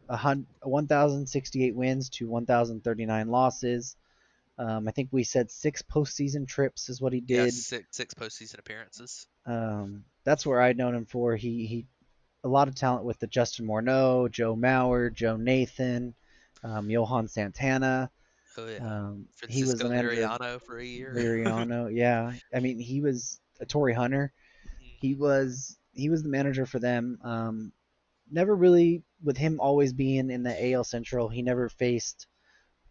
1,068 wins to 1,039 losses. I think we said 6 postseason trips is what he Yes, did. six postseason appearances. That's where I'd known him for. He a lot of talent with the Justin Morneau, Joe Mauer, Joe Nathan, Johan Santana. Oh yeah, He was the Francisco manager of Liriano for a year. Liriano. Yeah, I mean he was a Torrey Hunter. Mhm. He was the manager for them. Never really with him always being in the AL Central. He never faced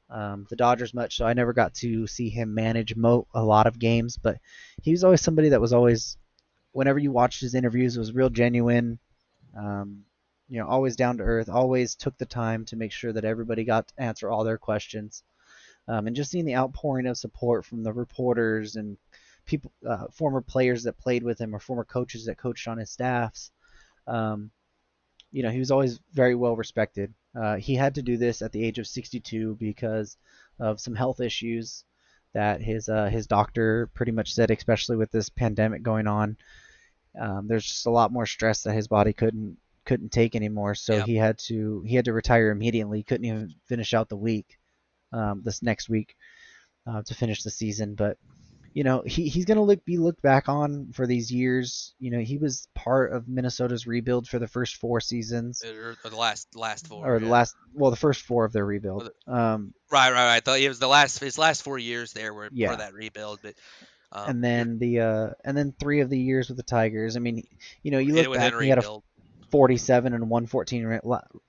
the Dodgers much, so I never got to see him manage a lot of games. But he was always somebody that was always, whenever you watched his interviews, it was real genuine. Um, always down to earth. Always took the time to make sure that everybody got to answer all their questions. And just seeing the outpouring of support from the reporters and people, former players that played with him or former coaches that coached on his staffs. Um, he was always very well respected. He had to do this at the age of 62 because of some health issues that his doctor pretty much said, especially with this pandemic going on. There's just a lot more stress that his body couldn't take anymore, so Yeah, he had to retire immediately. He couldn't even finish out the week, this next week, to finish the season. But he's gonna be looked back on for these years. He was part of Minnesota's rebuild for the first 4 seasons, or the last four. or Yeah. the first four of their rebuild. Or right. It was his last 4 years there were part of Yeah, that rebuild, but and you're then 3 of the years with the Tigers. I mean, you in look within back, he had a rebuild. 47 and 114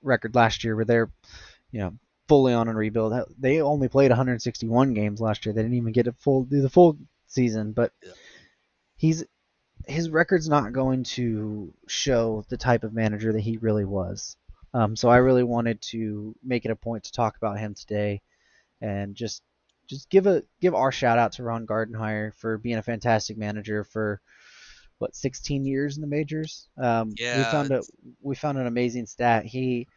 record last year, where they're you know fully on a rebuild. They only played 161 games last year. They didn't even get to do the full season, but Yeah. he's his record's not going to show the type of manager that he really was. So I really wanted to make it a point to talk about him today and just give our shout out to Ron Gardenhire for being a fantastic manager for what 16 years in the majors. Yeah, We found an amazing stat. He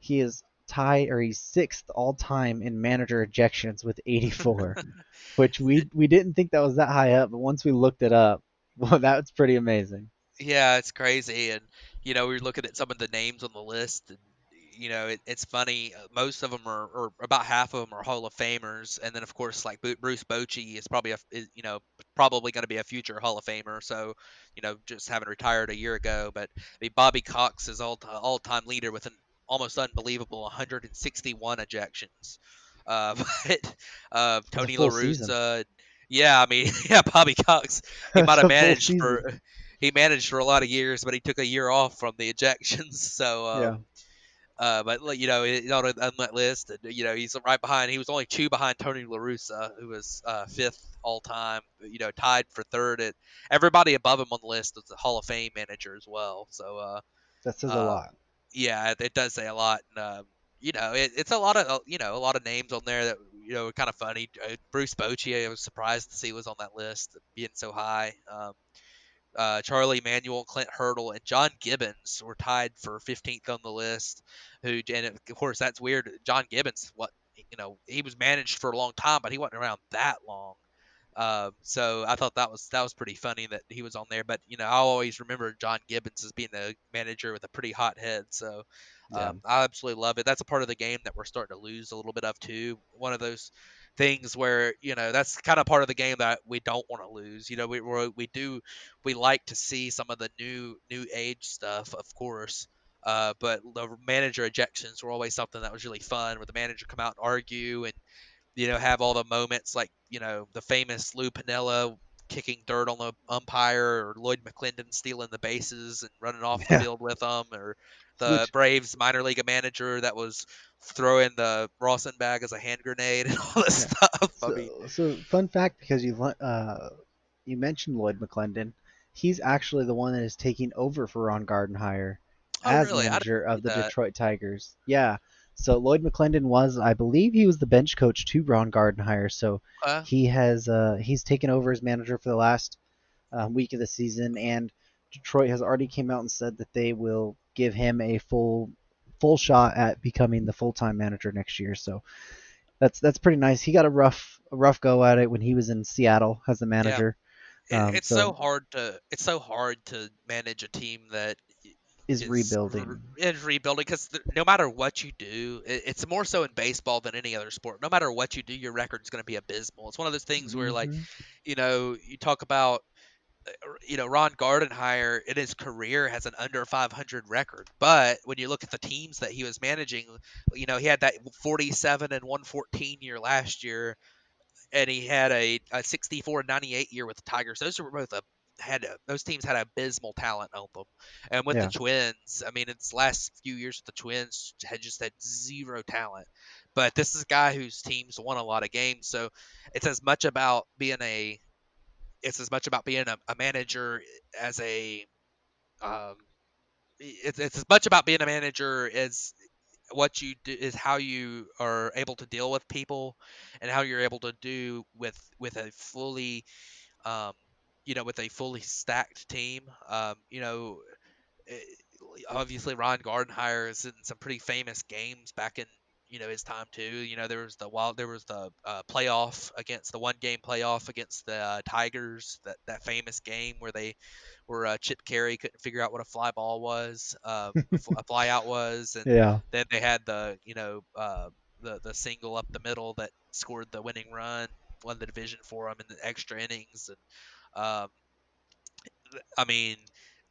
is tied, or he's sixth all time in manager ejections with 84, which we didn't think that was that high up, but once we looked it up, well, that's pretty amazing. yeah, it's crazy, and we were looking at some of the names on the list, and it's funny. Most of them or about half of them are Hall of Famers, and then of course like Bruce Bochy is probably going to be a future Hall of Famer. So just having retired a year ago, but I mean Bobby Cox is all time leader with an almost unbelievable 161 ejections. But That's a Tony La full season. Russa, yeah, I mean yeah, Bobby Cox, he might That's have a full managed season. for he managed for a lot of years, but he took a year off from the ejections. So, Yeah, but like, on that list, and he's right behind. He was only two behind Tony La Russa, who was fifth all time. Tied for third. At everybody above him on the list is a Hall of Fame manager as well. So, that says a um, lot. yeah, it does say a lot. And, it's a lot of a lot of names on there that are kind of funny. Bruce Bochy, I was surprised to see was on that list, being so high. Charlie Manuel, Clint Hurdle, and John Gibbons were tied for 15th on the list. And of course, that's weird. John Gibbons, he was managed for a long time, but he wasn't around that long. So I thought that was pretty funny that he was on there. But I always remember John Gibbons as being a manager with a pretty hot head. So Yeah, I absolutely love it. That's a part of the game that we're starting to lose a little bit of too. One of those things where that's kind of part of the game that we don't want to lose. We like to see some of the new age stuff, of course. But the manager ejections were always something that was really fun, where the manager come out and argue and have all the moments like, the famous Lou Piniella kicking dirt on the umpire, or Lloyd McClendon stealing the bases and running off the yeah. field with them, or the Which Braves minor league manager that was throwing the Rawson bag as a hand grenade and all this Yeah. stuff. I mean, So fun fact, because you mentioned Lloyd McClendon, he's actually the one that is taking over for Ron Gardenhire oh as really? I didn't manager see of the that. Detroit Tigers. Yeah. So Lloyd McClendon was, I believe, he was the bench coach to Ron Gardenhire. So he's taken over as manager for the last week of the season, and Detroit has already came out and said that they will give him a full shot at becoming the full time manager next year. So that's pretty nice. He got a rough go at it when he was in Seattle as the Yeah, manager. it's So so hard to manage a team that is rebuilding. is rebuilding because no matter what you do, it's more so in baseball than any other sport. No matter what you do, your record's going to be abysmal. It's one of those things where, like, Hmm. you talk about, Ron Gardenhire in his career has an under 500 record, but when you look at the teams that he was managing, he had that 47 and 114 year last year, and he had a 64 and 98 year with the Tigers. Those were both those teams had abysmal talent on them. And with the Yeah, Twins, I mean, its last few years with the Twins had zero talent. But this is a guy whose teams won a lot of games, so it's as much about being a a manager as a um, it's as much about being a manager as what you do is how you are able to deal with people and how you're able to do with a fully um, with a fully stacked team. Eh, Obviously Ron Gardenhire is in some pretty famous games back in his time too. There was the playoff against the one game playoff against the Tigers, that famous game where Chip Carey couldn't figure out what a fly ball was, a fly out was, and yeah, then they had the single up the middle that scored the winning run, won the division for them in the extra innings, and I mean,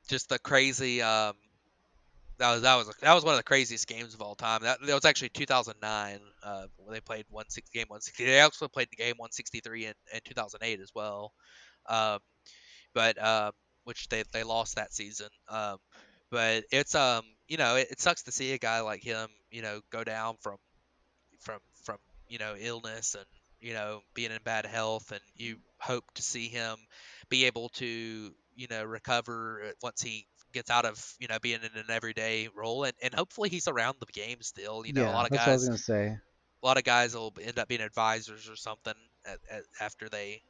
just the crazy. That was one of the craziest games of all time. That was actually 2009 when they played game 160. They also played the game 163 in 2008 as well. Um, but which they lost that season. But it's it sucks to see a guy like him go down from illness and being in bad health, and you hope to see him be able to recover once he gets out of being in an everyday role, and hopefully he's around the game still. yeah. That's what I was gonna say. A lot of guys will end up being advisors or something after they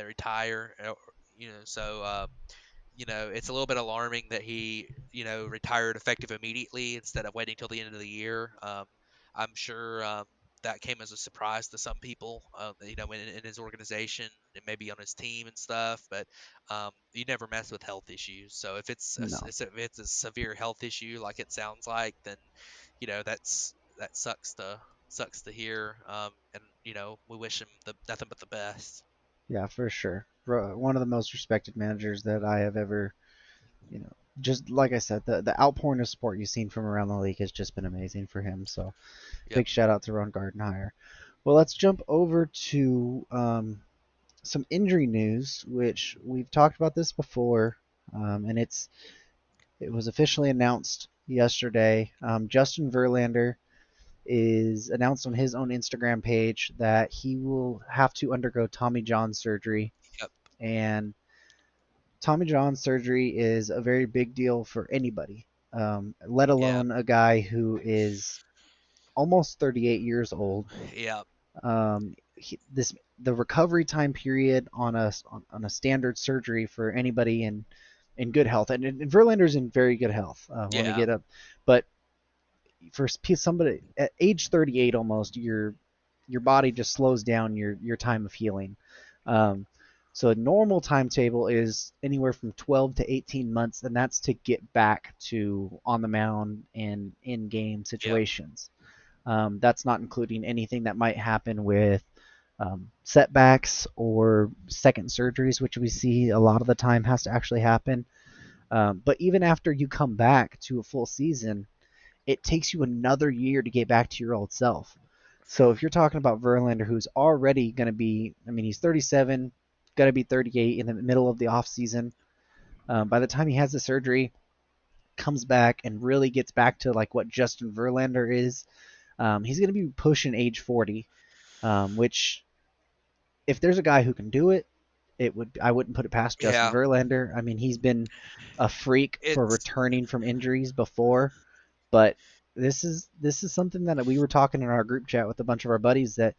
retire, so it's a little bit alarming that he, retired effective immediately instead of waiting till the end of the year. I'm sure that came as a surprise to some people, in his organization and maybe on his team and stuff. But you never mess with health issues. So if No. if it's a severe health issue like it sounds like, then that sucks to hear. And we wish him nothing but the best. Yeah, for sure. One of the most respected managers that I have ever, you know, just like I said, the outpouring of support you've seen from around the league has just been amazing for him. So Yep. big shout out to Ron Gardenhire. Well, let's jump over to some injury news, which we've talked about this before, and it was officially announced yesterday. Justin Verlander is announced on his own Instagram page that he will have to undergo Tommy John surgery, Yep. and Tommy John surgery is a very big deal for anybody, let Yep. alone a guy who is almost 38 years old. Yep. The recovery time period on a standard surgery for anybody in good health, and Verlander's in very good health. Let me Yeah. get up, but for somebody at age 38 almost, your body just slows down your time of healing. Um, so a normal timetable is anywhere from 12 to 18 months, and that's to get back to on the mound and in game Yep. situations. That's not including anything that might happen with setbacks or second surgeries, which we see a lot of the time has to actually happen. But even after you come back to a full season, it takes you another year to get back to your old self. So if you're talking about Verlander, who's already going to be, I mean, he's 37, going to be 38 in the middle of the off season. By the time he has the surgery, comes back and really gets back to like what Justin Verlander is, he's going to be pushing age 40, which if there's a guy who can do it, I wouldn't put it past Justin Yeah. Verlander. I mean, he's been a freak for It's returning from injuries before, but this is something that we were talking in our group chat with a bunch of our buddies that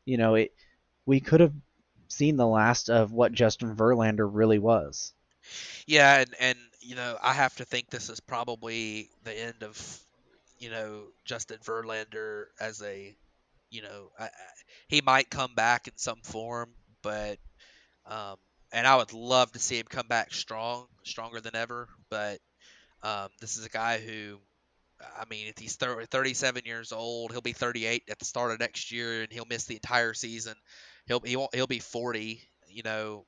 it we could have seen the last of what Justin Verlander really was. Yeah, and I have to think this is probably the end of Justin Verlander as a he might come back in some form, but um, and I would love to see him come back stronger than ever, but This is a guy who, I mean, if he's 37 years old, he'll be 38 at the start of next year, and he'll miss the entire season. He'll be 40,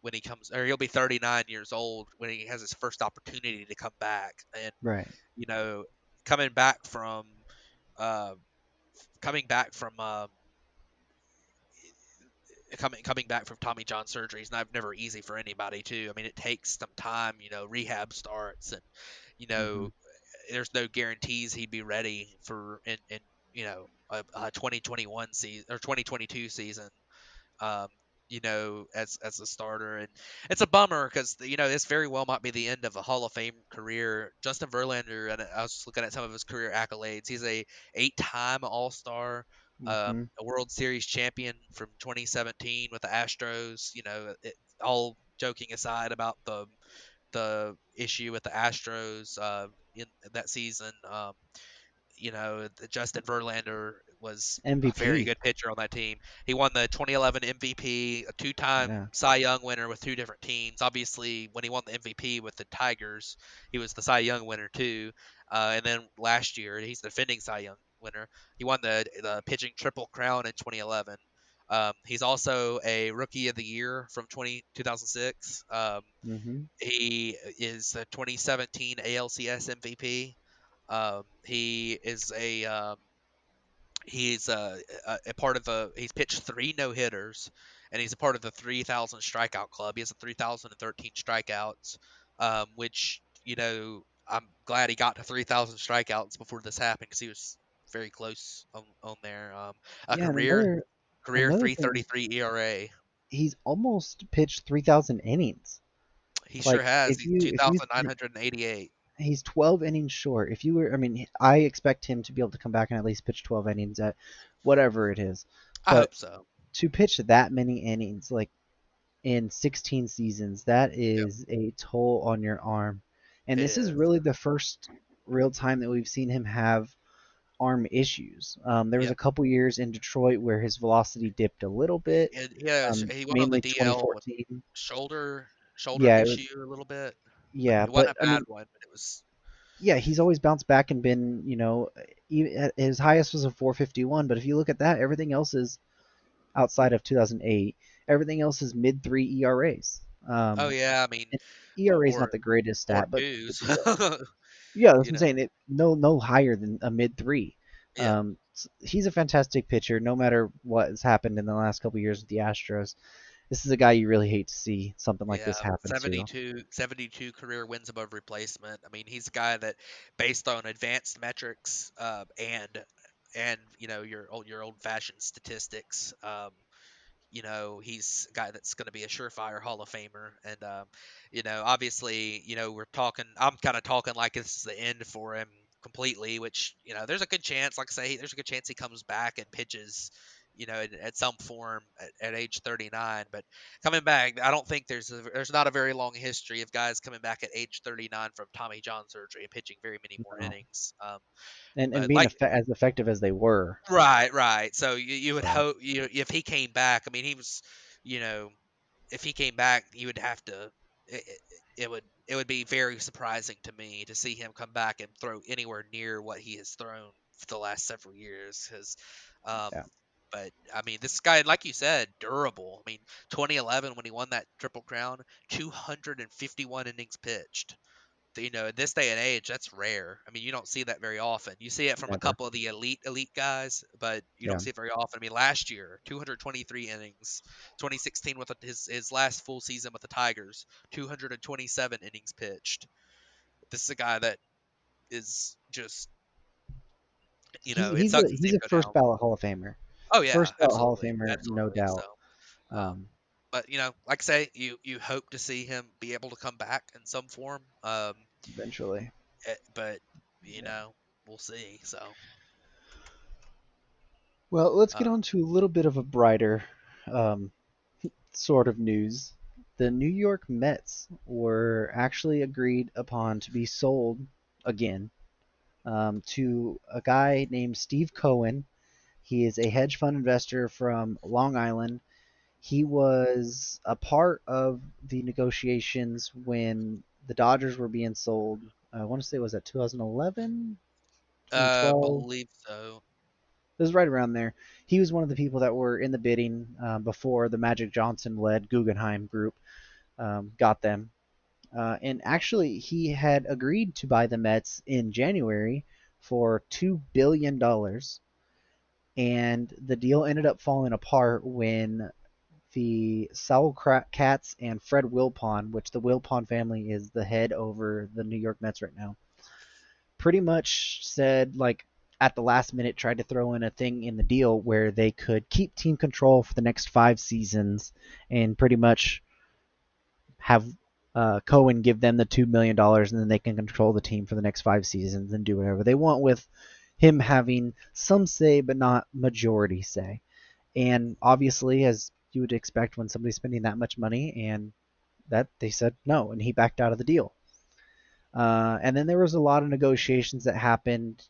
when he comes, or he'll be 39 years old when he has his first opportunity to come back. And Right. you know, coming back from uh, coming back from coming back from Tommy John surgery is never easy for anybody too. I mean, it takes some time. Rehab starts, and you Hmm. know, there's no guarantees he'd be ready for in a 2021 season or 2022 season. Um, as a starter, and it's a bummer because this very well might be the end of a Hall of Fame career. Justin Verlander, and I was just looking at some of his career accolades. He's a 8-time All Star, Hmm. a World Series champion from 2017 with the Astros. All joking aside about the issue with the Astros in that season. Justin Verlander was a very MVP. good pitcher on that team. He won the 2011 MVP, a two-time Yeah. Cy Young winner with two different teams. Obviously, when he won the MVP with the Tigers, he was the Cy Young winner too. And then last year, he's the defending Cy Young winner. He won the pitching triple crown in 2011. He's also a Rookie of the Year from 2006. Hmm. He is the 2017 ALCS MVP. He is a part of he's pitched three no hitters, and he's a part of the 3,000 strikeout club. He has a 3,013 strikeouts, which I'm glad he got to 3,000 strikeouts before this happened because he was very close on there. A Yeah, and career another thing, 333 ERA. he's almost pitched 3,000 innings. He sure Like has. if He's you 2,988. he's 12 innings short. If you were, I mean, I expect him to be able to come back and at least pitch 12 innings at whatever it is. I But hope so. to pitch that many innings, like in 16 seasons, that Yep. is a toll on your arm. And It this is is. really the first real time that we've seen him have arm issues. There was Yep. a couple years in Detroit where his velocity dipped a little bit, He went on the mainly DL with 2014. shoulder Yeah, it was. issue a little bit, but Yeah, it wasn't but a I bad mean, one. But it was yeah, he's always bounced back and been, his highest was a 451. But if you look at that, everything else is outside of 2008. Everything else is mid three ERAs. oh Um, yeah, I mean, and ERA is not or the greatest or stat, but twos, it's still. Yeah, that's you what I'm know. saying. No higher than a mid three. Yeah, He's a fantastic pitcher, no matter what has happened in the last couple of years with the Astros. This is a guy you really hate to see something like yeah, this happen to. 72 career wins above replacement. I mean, he's a guy that, based on advanced metrics, and your old fashioned statistics, he's a guy that's going to be a surefire Hall of Famer. And, obviously, I'm kind of talking like this is the end for him completely, which, there's a good chance, like I say, there's a good chance he comes back and pitches, at some form at age 39. But coming back, I don't think there's not a very long history of guys coming back at age 39 from Tommy John surgery and pitching very many more No. innings. And But being like, as effective as they were. right, right. So you would So hope if he came back. I mean, he was, you know, if he came back, you would have to. It would be very surprising to me to see him come back and throw anywhere near what he has thrown for the last several years. Because, um, yeah, but I mean, this guy, like you said, durable. I mean, 2011 when he won that Triple Crown, 251 innings pitched. In this day and age, that's rare. I mean, you don't see that very often. You see it from a never. couple of the elite guys, but you Yeah, don't see it very often. I mean, last year, 223 innings. 2016 with his last full season with the Tigers, 227 innings pitched. This is a guy that is just, it sucks to see he's him a go first down. ballot Hall of Famer. Oh yeah, First ballot Hall of absolutely, Famer, no absolutely. So, doubt. um, Um, but like I say, you hope to see him be able to come back in some form. Eventually. But Yeah. we'll see. So, Well, let's get uh, on to a little bit of a brighter um, sort of news. The New York Mets were actually agreed upon to be sold again to a guy named Steve Cohen. He is a hedge fund investor from Long Island. He was a part of the negotiations when the Dodgers were being sold. I want to say, was that 2011, 2012? Believe so. It was right around there. He was one of the people that were in the bidding before the Magic Johnson led Guggenheim group got them. And actually, he had agreed to buy the Mets in January for $2 billion. And the deal ended up falling apart when the Saul Katz and Fred Wilpon, which the Wilpon family is the head over the New York Mets right now, pretty much said, like, at the last minute, tried to throw in a thing in the deal where they could keep team control for the next 5 seasons and pretty much have Cohen give them the $2 million, and then they can control the team for the next 5 seasons and do whatever they want with him having some say but not majority say. And obviously, as you would expect when somebody's spending that much money, and that they said no, and he backed out of the deal. And then there was a lot of negotiations that happened,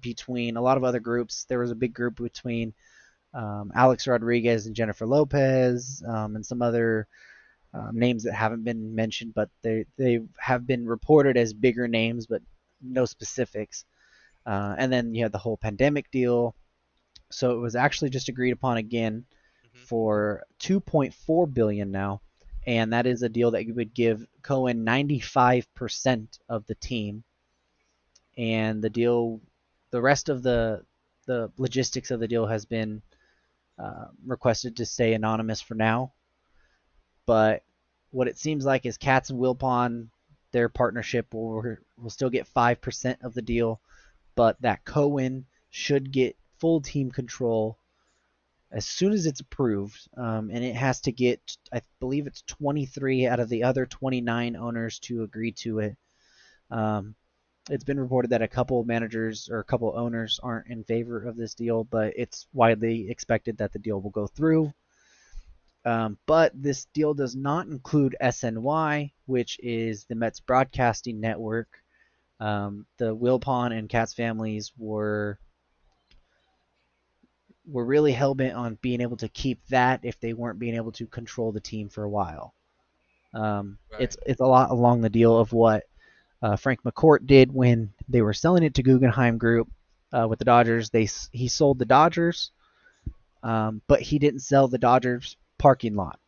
between a lot of other groups. There was a big group between Alex Rodriguez and Jennifer Lopez, and some other names that haven't been mentioned, but they have been reported as bigger names, but no specifics. And then you had the whole pandemic deal. So it was actually just agreed upon again Hmm. for 2.4 billion now, and that is a deal that would give Cohen 95% of the team, and the rest of the logistics of the deal has been requested to stay anonymous for now. But what it seems like is Katz and Wilpon, their partnership will still get 5% of the deal, but that Cohen should get full team control as soon as it's approved, and it has to get, I believe it's 23 out of the other 29 owners to agree to it. Um, it's been reported that a couple of managers or a couple of owners aren't in favor of this deal, but it's widely expected that the deal will go through. But this deal does not include SNY, which is the Mets broadcasting network. The Wilpon and Katz families were really hell bent on being able to keep that if they weren't being able to control the team for a while. Right. It's a lot along the deal of what Frank McCourt did when they were selling it to Guggenheim Group with the Dodgers. He sold the Dodgers, but he didn't sell the Dodgers parking lot.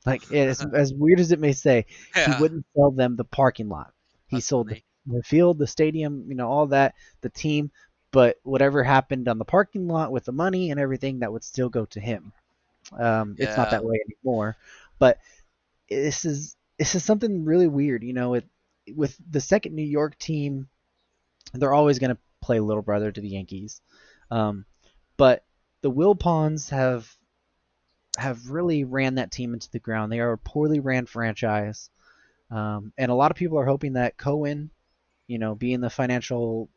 Like, as weird as it may say, he Yeah, wouldn't sell them the parking lot. He that's sold funny. the field, the stadium, all that, the team, but whatever happened on the parking lot with the money and everything, that would still go to him. It's not Yeah. that way anymore, but this is something really weird. With the second New York team, they're always going to play little brother to the Yankees, um, but the Wilpons have really ran that team into the ground. They are a poorly ran franchise. And a lot of people are hoping that Cohen, being the financial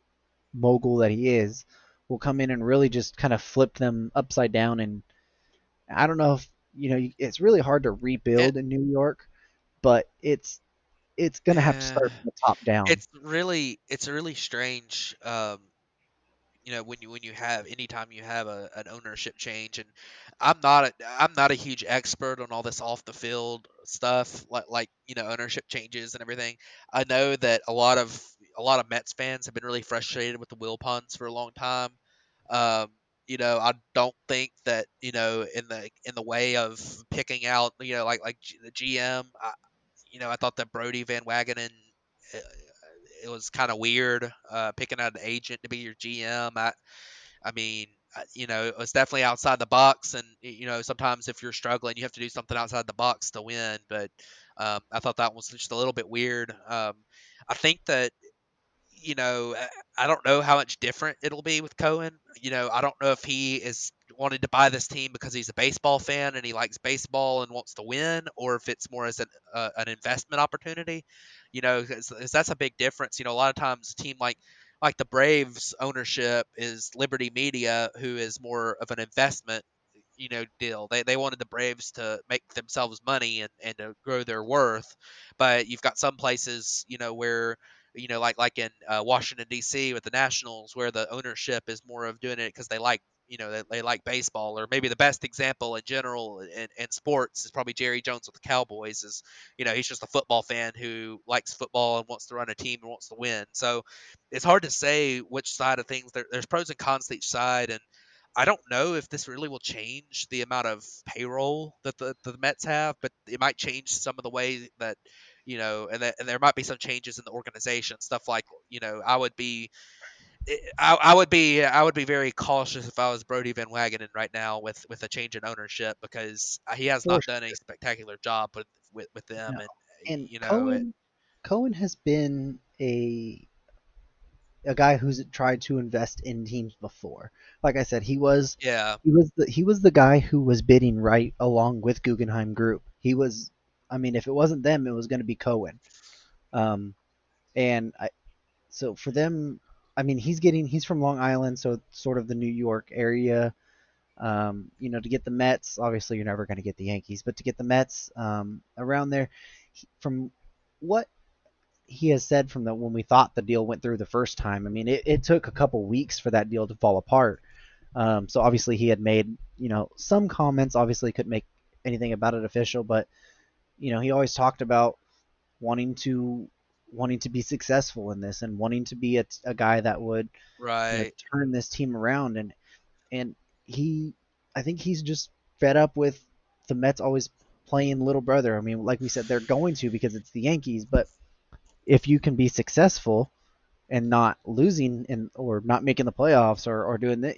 mogul that he is, will come in and really just kind of flip them upside down. And I don't know if it's really hard to It, rebuild in New York, but it's gonna have to yeah. start from the top down. It's really strange. When you have anytime you have an ownership change, and I'm not a huge expert on all this off the field stuff, like ownership changes and everything. I know that a lot of Mets fans have been really frustrated with the Wilpons for a long time. um I don't think that in the way of picking out, the GM. I thought that Brody Van Wagenen, uh, it was kind of weird, picking out an agent to be your GM. I mean, it was definitely outside the box, and sometimes if you're struggling, you have to do something outside the box to win. But I thought that was just a little bit weird. I think that I don't know how much different it'll be with Cohen. I don't know if he is wanting to buy this team because he's a baseball fan and he likes baseball and wants to win, or if it's more as an investment opportunity. Because that's a big difference. A lot of times a team like the Braves ownership is Liberty Media, who is more of an investment deal. They wanted the Braves to make themselves money and to grow their worth. But you've got some places where like in Washington D.C. with the Nationals, where the ownership is more of doing it because they like they like baseball, or maybe the best example in general in sports is probably Jerry Jones with the Cowboys. Is he's just a football fan who likes football and wants to run a team and wants to win. So it's hard to say which side of things. There's pros and cons to each side, and I don't know if this really will change the amount of payroll that the Mets have, but it might change some of the way that and there might be some changes in the organization, stuff like I would be I would be very cautious if I was Brody Van Wagenen right now with a change in ownership, because he has For not done a spectacular job with them, No. and And you know it. Cohen has been a guy who's tried to invest in teams before. Like I said, Yeah, he was the guy who was bidding right along with Guggenheim Group. He was, I mean, if it wasn't them, it was going to be Cohen. Um, and so for them, I mean, he's from Long Island, so sort of the New York area. To get the Mets, obviously you're never going to get the Yankees, but to get the Mets around there, from what he has said from the when we thought the deal went through the first time. I mean, it took a couple weeks for that deal to fall apart. So obviously he had made some comments. Obviously couldn't make anything about it official, but he always talked about wanting to wanting to be successful in this and wanting to be a guy that would right. turn this team around and he I think he's just fed up with the Mets always playing little brother. I mean, like we said, they're going to because it's the Yankees, but if you can be successful and not losing or not making the playoffs or doing that,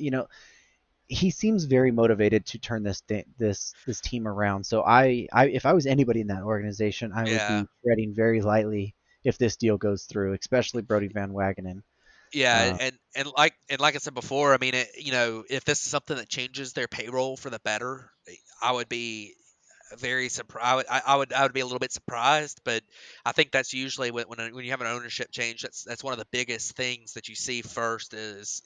he seems very motivated to turn this team around. So I if I was anybody in that organization, I would Yeah. be treading very lightly if this deal goes through, especially Brody Van Wagenen. Yeah, Uh, and like I said before, I mean, if this is something that changes their payroll for the better, I would be very surprised. I would be a little bit surprised, but I think that's usually when you have an ownership change, that's one of the biggest things that you see first is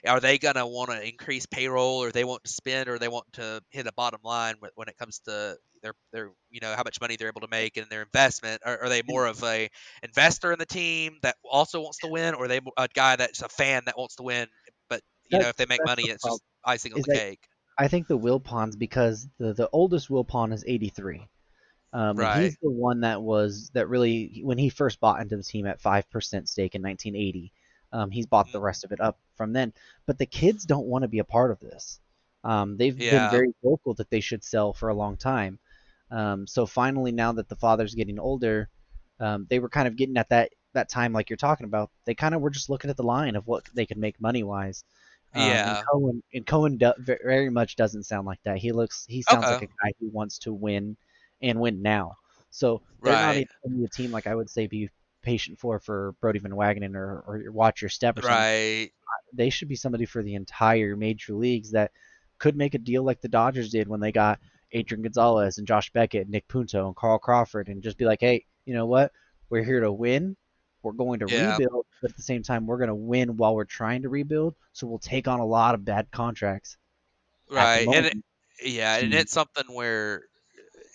are they gonna want to increase payroll, or they want to spend, or they want to hit a bottom line when it comes to their how much money they're able to make and their investment. Are they and more of a investor in the team that also wants to win, or are they a guy that's a fan that wants to win, but if they make that's money, the it's problem. just icing on Is the that cake. I think the Wilpons because the oldest Wilpon is 83. And Right. he's the one that really when he first bought into the team at 5% stake in 1980. He's bought Mhm. the rest of it up from then. But the kids don't want to be a part of this. They've been Yeah. very vocal that they should sell for a long time. So finally, now that the father's getting older, they were kind of getting at that time like you're talking about. They kind of were just looking at the line of what they could make money wise. And Yeah. Cohen very much doesn't sound like that. He sounds like Okay. a guy who wants to win and win now. So they're not Right. even a team like I would say be patient for Brody Van Wagenen or watch your step or something. Right. They should be somebody for the entire major leagues that could make a deal like the Dodgers did when they got Adrian Gonzalez and Josh Beckett, Nick Punto and Carl Crawford, and just be like, hey, you know what? We're here to win. We're going to Yeah. rebuild, but at the same time, we're going to win while we're trying to rebuild. So we'll take on a lot of bad contracts at the Right. moment Yeah, and to it's something where,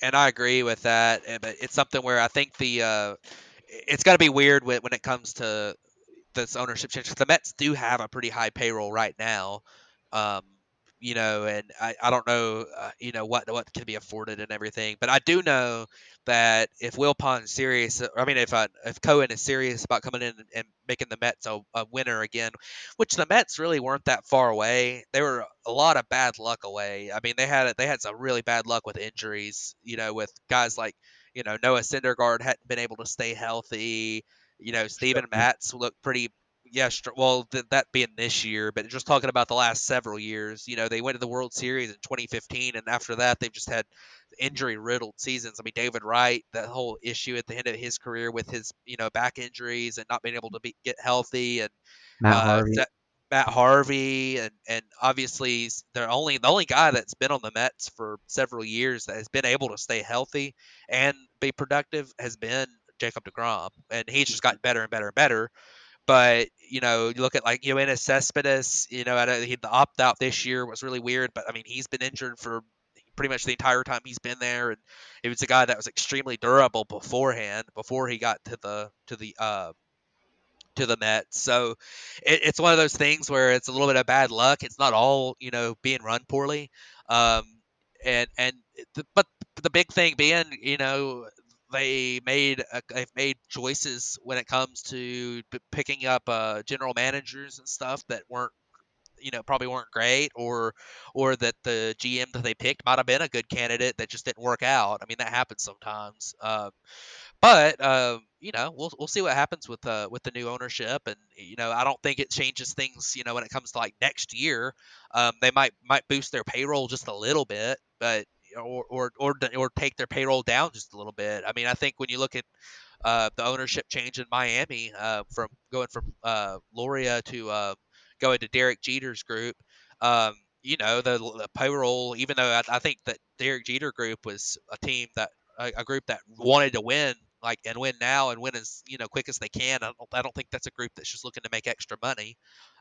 and I agree with that, but it's something where I think it's got to be weird when it comes to this ownership change. 'Cause the Mets do have a pretty high payroll right now, um, and I don't know, what can be afforded and everything, but I do know that if Wilpon's serious, I mean, if Cohen is serious about coming in and making the Mets a winner again, which the Mets really weren't that far away. They were a lot of bad luck away. I mean, they had some really bad luck with injuries, with guys like Noah Syndergaard hadn't been able to stay healthy. Steven Stroman. Matz looked pretty. Yeah, well, that being this year, but just talking about the last several years, they went to the World Series in 2015, and after that, they've just had injury-riddled seasons. I mean, David Wright, that whole issue at the end of his career with his, back injuries and not being able to get healthy, and Matt Harvey. that Matt Harvey, and obviously the only guy that's been on the Mets for several years that has been able to stay healthy and be productive has been Jacob DeGrom, and he's just gotten better and better and better. But you look at like Yoenis Cespedes. The opt out this year was really weird, but I mean he's been injured for pretty much the entire time he's been there, and it was a guy that was extremely durable beforehand, before he got to the to the Mets. So it's one of those things where it's a little bit of bad luck. It's not all being run poorly. Um, and but the big thing being, they've made choices when it comes to picking up general managers and stuff that weren't probably weren't great, or that the GM that they picked might have been a good candidate that just didn't work out. I mean, that happens sometimes. But we'll see what happens with the new ownership, and I don't think it changes things. When it comes to like next year, they might boost their payroll just a little bit, but or take their payroll down just a little bit. I mean, I think when you look at the ownership change in Miami, from going from Loria to going to Derek Jeter's group. Um, the payroll, even though I think that Derek Jeter group was a team that a group that wanted to win, like, and win now and win as quick as they can. I don't think that's a group that's just looking to make extra money.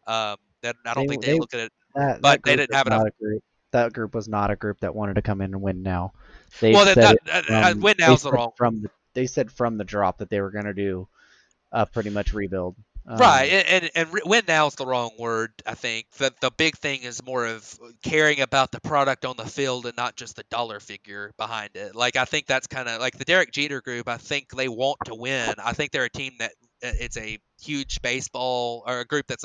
That I don't They think they they look at it, but that they group didn't was have enough. not a group. That group was not a group that wanted to come in and win now. They've Well, that, said that it from win now they is the said wrong. from the drop that they were going to do pretty much rebuild. Right, and win now is the wrong word. I think the big thing is more of caring about the product on the field and not just the dollar figure behind it. Like, I think that's kind of like the Derek Jeter group. I think they want to win. I think they're a team that it's a huge baseball, or a group that's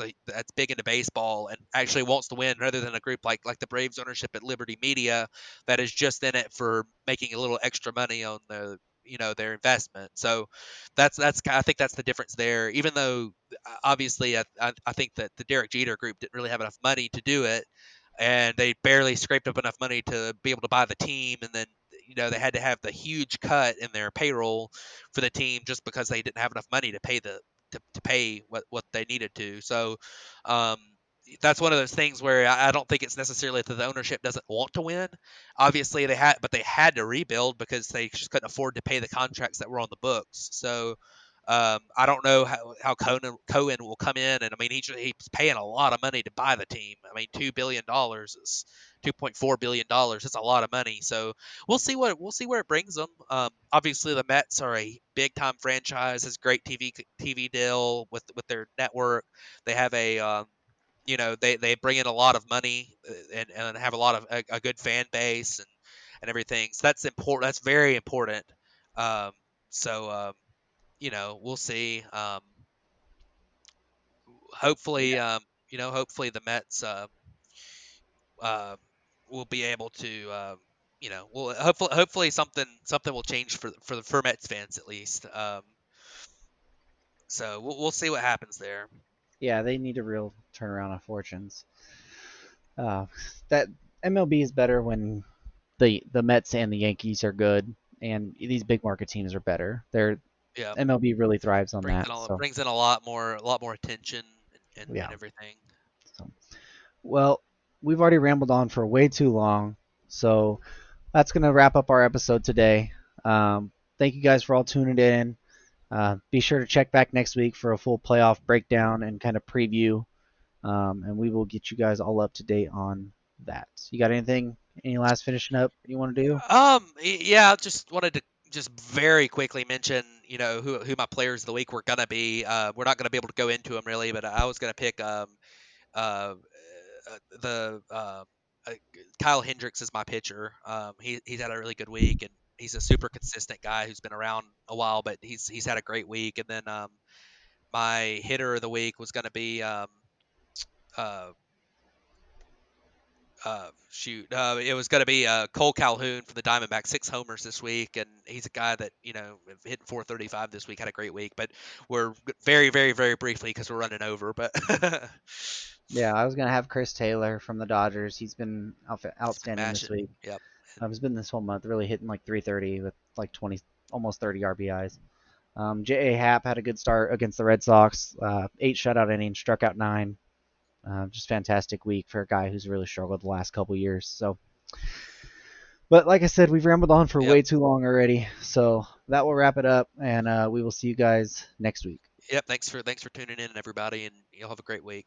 big into baseball and actually wants to win, rather than a group like the Braves ownership at Liberty Media that is just in it for making a little extra money on their investment. So that's I think that's the difference there. Even though obviously I think that the Derek Jeter group didn't really have enough money to do it, and they barely scraped up enough money to be able to buy the team, and then they had to have the huge cut in their payroll for the team just because they didn't have enough money to pay to pay what they needed to. So um, that's one of those things where I don't think it's necessarily that the ownership doesn't want to win. Obviously they had to rebuild because they just couldn't afford to pay the contracts that were on the books. So I don't know how Cohen will come in, and I mean he's paying a lot of money to buy the team. I mean $2 billion is $2.4 billion. It's a lot of money. So we'll see where it brings them. Obviously the Mets are a big time franchise, has great TV deal with their network. They have they bring in a lot of money, and have a lot of a good fan base and everything. So that's important. That's very important. Um, so we'll see. Hopefully the Mets uh, will be able to. Well, hopefully something will change for Mets fans at least. So we'll see what happens there. Yeah, they need a real turnaround of fortunes. Uh, that MLB is better when the Mets and the Yankees are good, and these big market teams are better. Their Yeah, MLB really thrives on that. So brings in a lot more attention and yeah. everything. So, well, we've already rambled on for way too long, so that's gonna wrap up our episode today. Thank you guys for all tuning in. Be sure to check back next week for a full playoff breakdown and kind of preview, and we will get you guys all up to date on that. You got anything? Any last finishing up you want to do? Yeah, I just wanted to just very quickly mention, who my players of the week were gonna be. We're not gonna be able to go into them really, but I was gonna pick uh, the Kyle Hendricks is my pitcher. He's had a really good week, and he's a super consistent guy who's been around a while, but he's had a great week. And then my hitter of the week was gonna be uh, it was going to be Cole Calhoun for the Diamondbacks, 6 homers this week, and he's a guy that hit 435 this week, had a great week. But we're very, very, very briefly because we're running over. But Yeah, I was gonna have Chris Taylor from the Dodgers. He's been it's been outstanding this mashing. week. Yep. He's been this whole month really hitting like 330 with like 20, almost 30 RBIs. J.A. Happ had a good start against the Red Sox. 8 shutout innings, struck out 9. Just fantastic week for a guy who's really struggled the last couple years. So, but like I said, we've rambled on for Yep. way too long already. So that will wrap it up, and we will see you guys next week. Yep. Thanks for tuning in, everybody, and you'll have a great week.